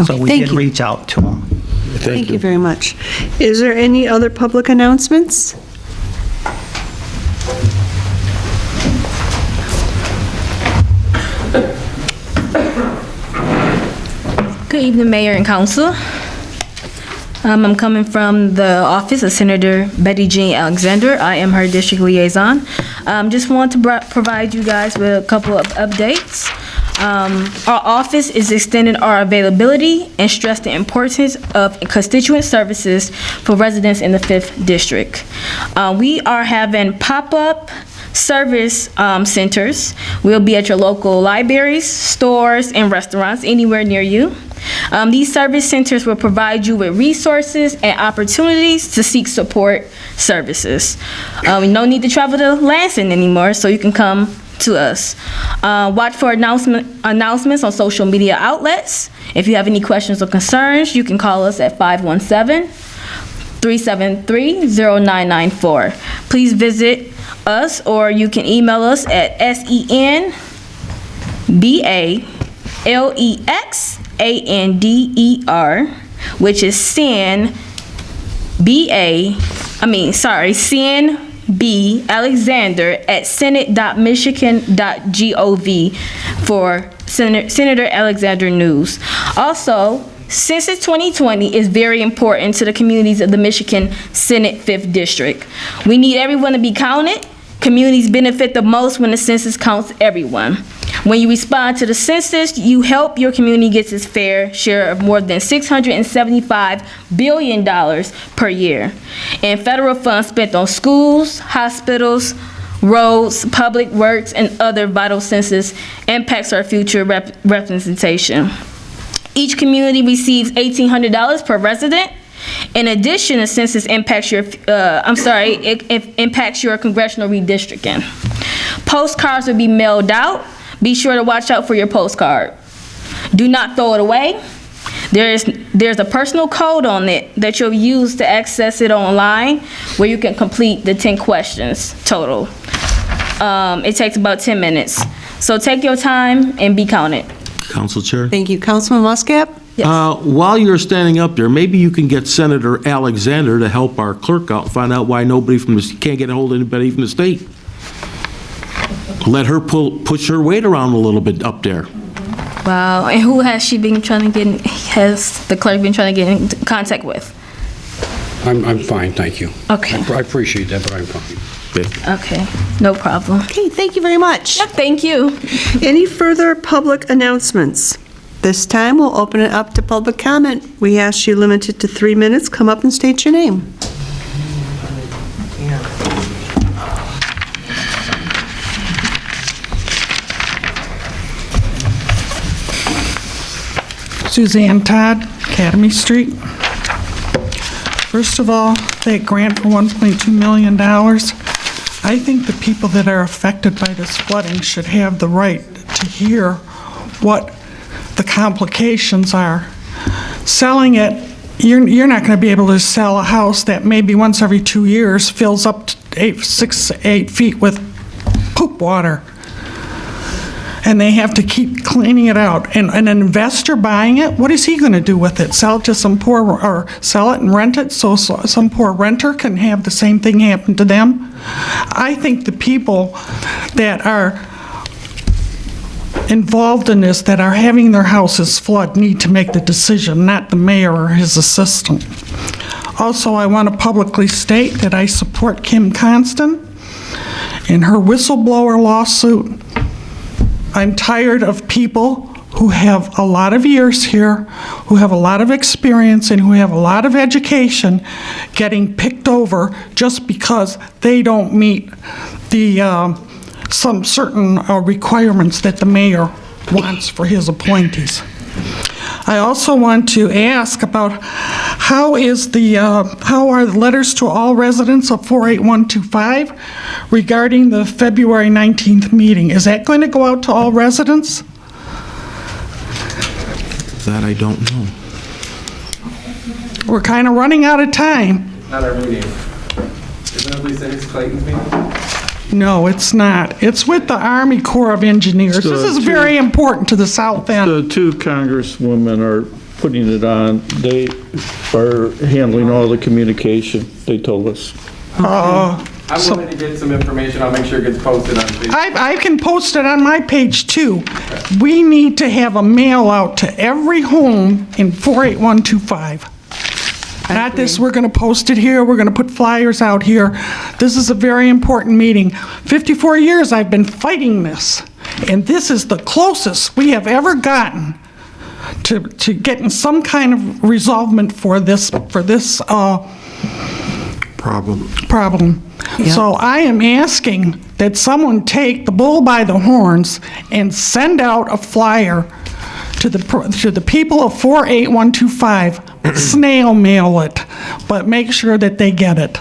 So we did reach out to him. Thank you very much. Is there any other public announcements? Good evening, Mayor and Council. I'm coming from the office of Senator Betty Jean Alexander. I am her district liaison. Just want to provide you guys with a couple of updates. Our office is extending our availability and stress the importance of constituent services for residents in the 5th District. We are having pop-up service centers. We'll be at your local libraries, stores, and restaurants anywhere near you. These service centers will provide you with resources and opportunities to seek support services. No need to travel to Lansing anymore, so you can come to us. Watch for announcements on social media outlets. If you have any questions or concerns, you can call us at 517-373-0994. Please visit us, or you can email us at senbalexander, which is senbalexander@senate.michigan.gov for Senator Alexander News. Also, Census 2020 is very important to the communities of the Michigan Senate 5th District. We need everyone to be counted. Communities benefit the most when the census counts everyone. When you respond to the census, you help your community get its fair share of more than $675 billion per year in federal funds spent on schools, hospitals, roads, public works, and other vital census impacts our future representation. Each community receives $1,800 per resident. In addition, the census impacts your, it impacts your congressional redistricting. Postcards will be mailed out. Be sure to watch out for your postcard. Do not throw it away. There's a personal code on it that you'll use to access it online, where you can complete the 10 questions total. It takes about 10 minutes. So take your time and be counted. Council Chair? Thank you. Councilman Muscat? While you're standing up there, maybe you can get Senator Alexander to help our clerk out and find out why nobody from the, can't get a hold of anybody from the state. Let her push her weight around a little bit up there. Wow, and who has she been trying to get, has the clerk been trying to get in contact with? I'm fine, thank you. Okay. I appreciate that, but I'm fine. Okay, no problem. Okay, thank you very much. Yep, thank you. Any further public announcements? This time, we'll open it up to public comment. We ask you limited to 3 minutes. Come up and state your name. Suzanne Todd, Academy Street. First of all, that grant for $1.2 million, I think the people that are affected by this flooding should have the right to hear what the complications are. Selling it, you're not going to be able to sell a house that maybe once every 2 years fills up to 6 to 8 feet with poop water. And they have to keep cleaning it out. And an investor buying it, what is he going to do with it? Sell it to some poor, or sell it and rent it so some poor renter can have the same thing happen to them? I think the people that are involved in this, that are having their houses flood, need to make the decision, not the mayor or his assistant. Also, I want to publicly state that I support Kim Constant in her whistleblower lawsuit. I'm tired of people who have a lot of years here, who have a lot of experience, and who have a lot of education getting picked over just because they don't meet the some certain requirements that the mayor wants for his appointees. I also want to ask about how are the letters to all residents of 48125 regarding the February 19th meeting? Is that going to go out to all residents? That I don't know. We're kind of running out of time. Not our meeting. Isn't it Lisa Hicks Clayton's meeting? No, it's not. It's with the Army Corps of Engineers. This is very important to the south end. The two congresswomen are putting it on. They are handling all the communication, they told us. I'm willing to get some information. I'll make sure it gets posted on Facebook. I can post it on my page too. We need to have a mail out to every home in 48125. Not this, we're going to post it here, we're going to put flyers out here. This is a very important meeting. 54 years I've been fighting this, and this is the closest we have ever gotten to getting some kind of resolvement for this problem. Yeah. So I am asking that someone take the bull by the horns and send out a flyer to the people of 48125, snail mail it, but make sure that they get it.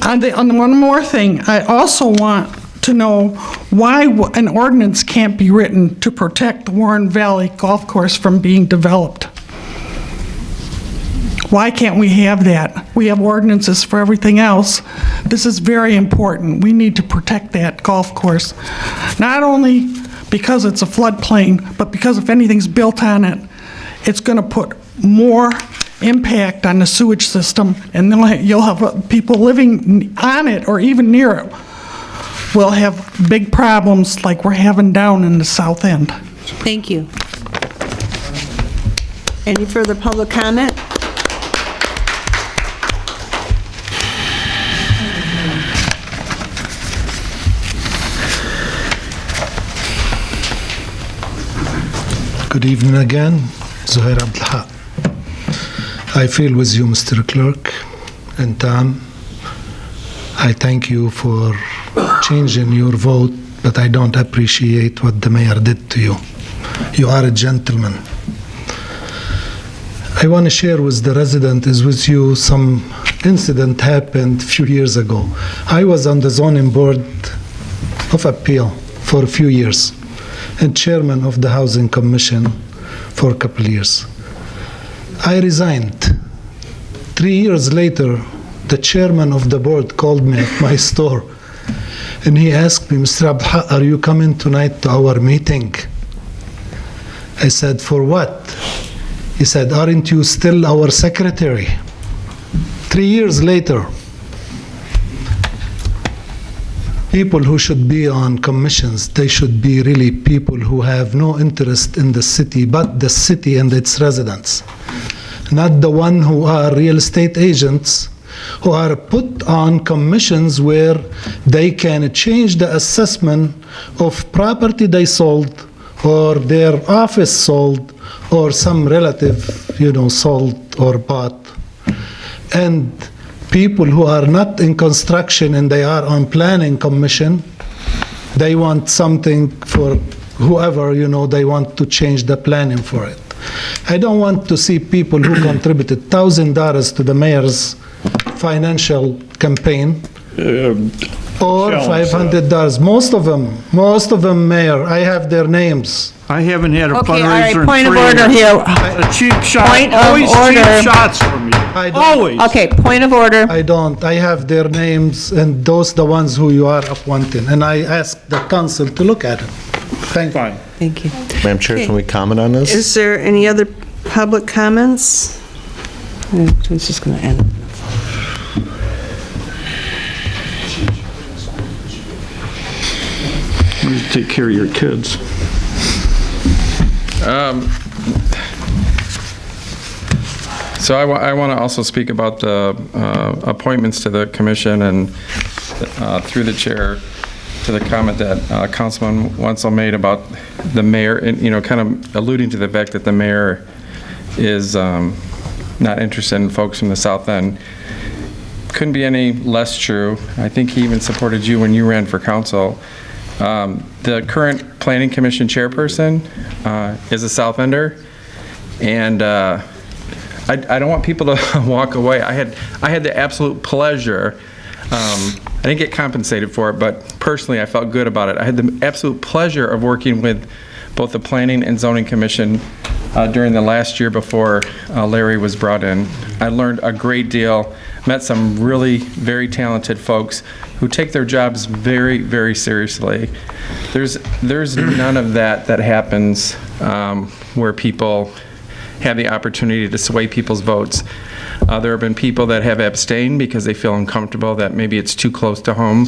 And one more thing, I also want to know why an ordinance can't be written to protect the Warren Valley Golf Course from being developed. Why can't we have that? We have ordinances for everything else. This is very important. We need to protect that golf course, not only because it's a floodplain, but because if anything's built on it, it's going to put more impact on the sewage system, and then you'll have people living on it or even near it will have big problems like we're having down in the south end. Thank you. Any further public comment? Good evening again, Zuhair Abdelhaq. I feel with you, Mr. Clerk and Tom. I thank you for changing your vote, but I don't appreciate what the mayor did to you. You are a gentleman. I want to share with the resident is with you some incident happened a few years ago. I was on the zoning board of appeal for a few years and chairman of the housing commission for a couple of years. I resigned. 3 years later, the chairman of the board called me at my store and he asked me, Mr. Abdelhaq, are you coming tonight to our meeting? I said, for what? He said, aren't you still our secretary? 3 years later, people who should be on commissions, they should be really people who have no interest in the city, but the city and its residents. Not the one who are real estate agents who are put on commissions where they can change the assessment of property they sold or their office sold or some relative, sold or bought. And people who are not in construction and they are on planning commission, they want something for whoever, they want to change the planning for it. I don't want to see people who contributed $1,000 to the mayor's financial campaign or $500. Most of them, Mayor, I have their names. I haven't had a Okay, all right, fundraiser in 3 point of years. order here. A cheap shot, Point of always order. cheap shots from you. Always. Okay, point of order. I don't. I have their names, and those the ones who you are appointing. And I asked the council to look at it. Thank you. Thank you. Madam Chair, Okay. can we comment on this? Is there any other public comments? It's just going to end. Take care of your kids. So I want to also speak about the appointments to the commission and through the chair to the comment that Councilman Wenzel made about the mayor, and, kind of alluding to the fact that the mayor is not interested in folks from the South End. Couldn't be any less true. I think he even supported you when you ran for council. The current Planning Commission chairperson is a South Ender, and I don't want people to walk away. I had the absolute pleasure. I didn't get compensated for it, but personally I felt good about it. I had the absolute pleasure of working with both the Planning and Zoning Commission during the last year before Larry was brought in. I learned a great deal, met some really very talented folks who take their jobs very, very seriously. There's none of that happens where people have the opportunity to sway people's votes. There have been people that have abstained because they feel uncomfortable that maybe it's too close to home.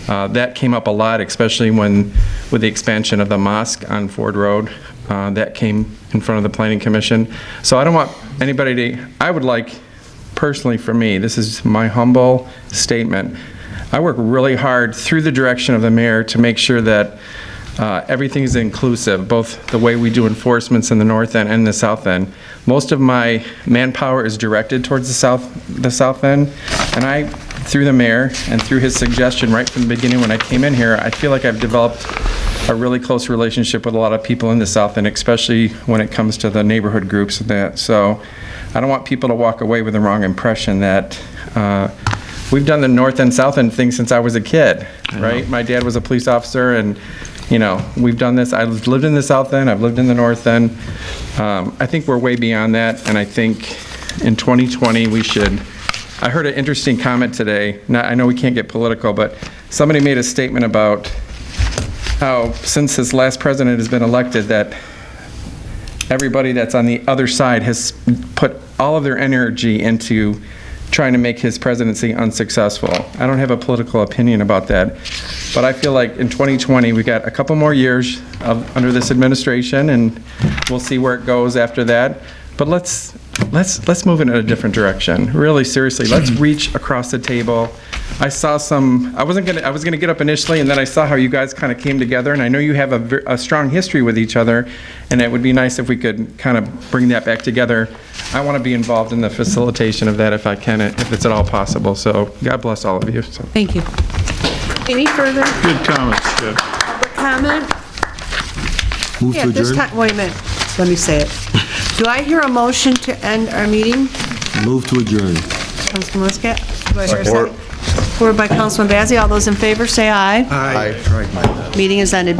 That came up a lot, especially with the expansion of the mosque on Ford Road. That came in front of the Planning Commission. So I don't want anybody I would like, personally for me, this is my humble statement, I work really hard through the direction of the mayor to make sure that everything is inclusive, both the way we do enforcements in the north end and the south end. Most of my manpower is directed towards the south end, and I, through the mayor and through his suggestion right from the beginning when I came in here, I feel like I've developed a really close relationship with a lot of people in the south end, especially when it comes to the neighborhood groups and that. So I don't want people to walk away with the wrong impression that we've done the north end, south end thing since I was a kid, right? My dad was a police officer, and we've done this. I've lived in the south end, I've lived in the north end. I think we're way beyond that, and I think in 2020 we should. I heard an interesting comment today. I know we can't get political, but somebody made a statement about how since this last president has been elected that everybody that's on the other side has put all of their energy into trying to make his presidency unsuccessful. I don't have a political opinion about that, but I feel like in 2020 we got a couple more years under this administration, and we'll see where it goes after that. But let's move in a different direction. Really, seriously, let's reach across the table. I saw I was gonna get up initially, and then I saw how you guys kind of came together, and I know you have a strong history with each other, and it would be nice if we could kind of bring that back together. I want to be involved in the facilitation of that if I can, if it's at all possible. So God bless all of you. So. Thank you. Any further Good comments, Jeff. public comment? Move Yeah, to this adjourn. time, wait a minute, let me say it. Do I hear a motion to end our meeting? Move to adjourn. Councilman Muscat? Do I hear a second? Supported by Councilman Bazey. All those in favor, say aye. Aye. Meeting is ended.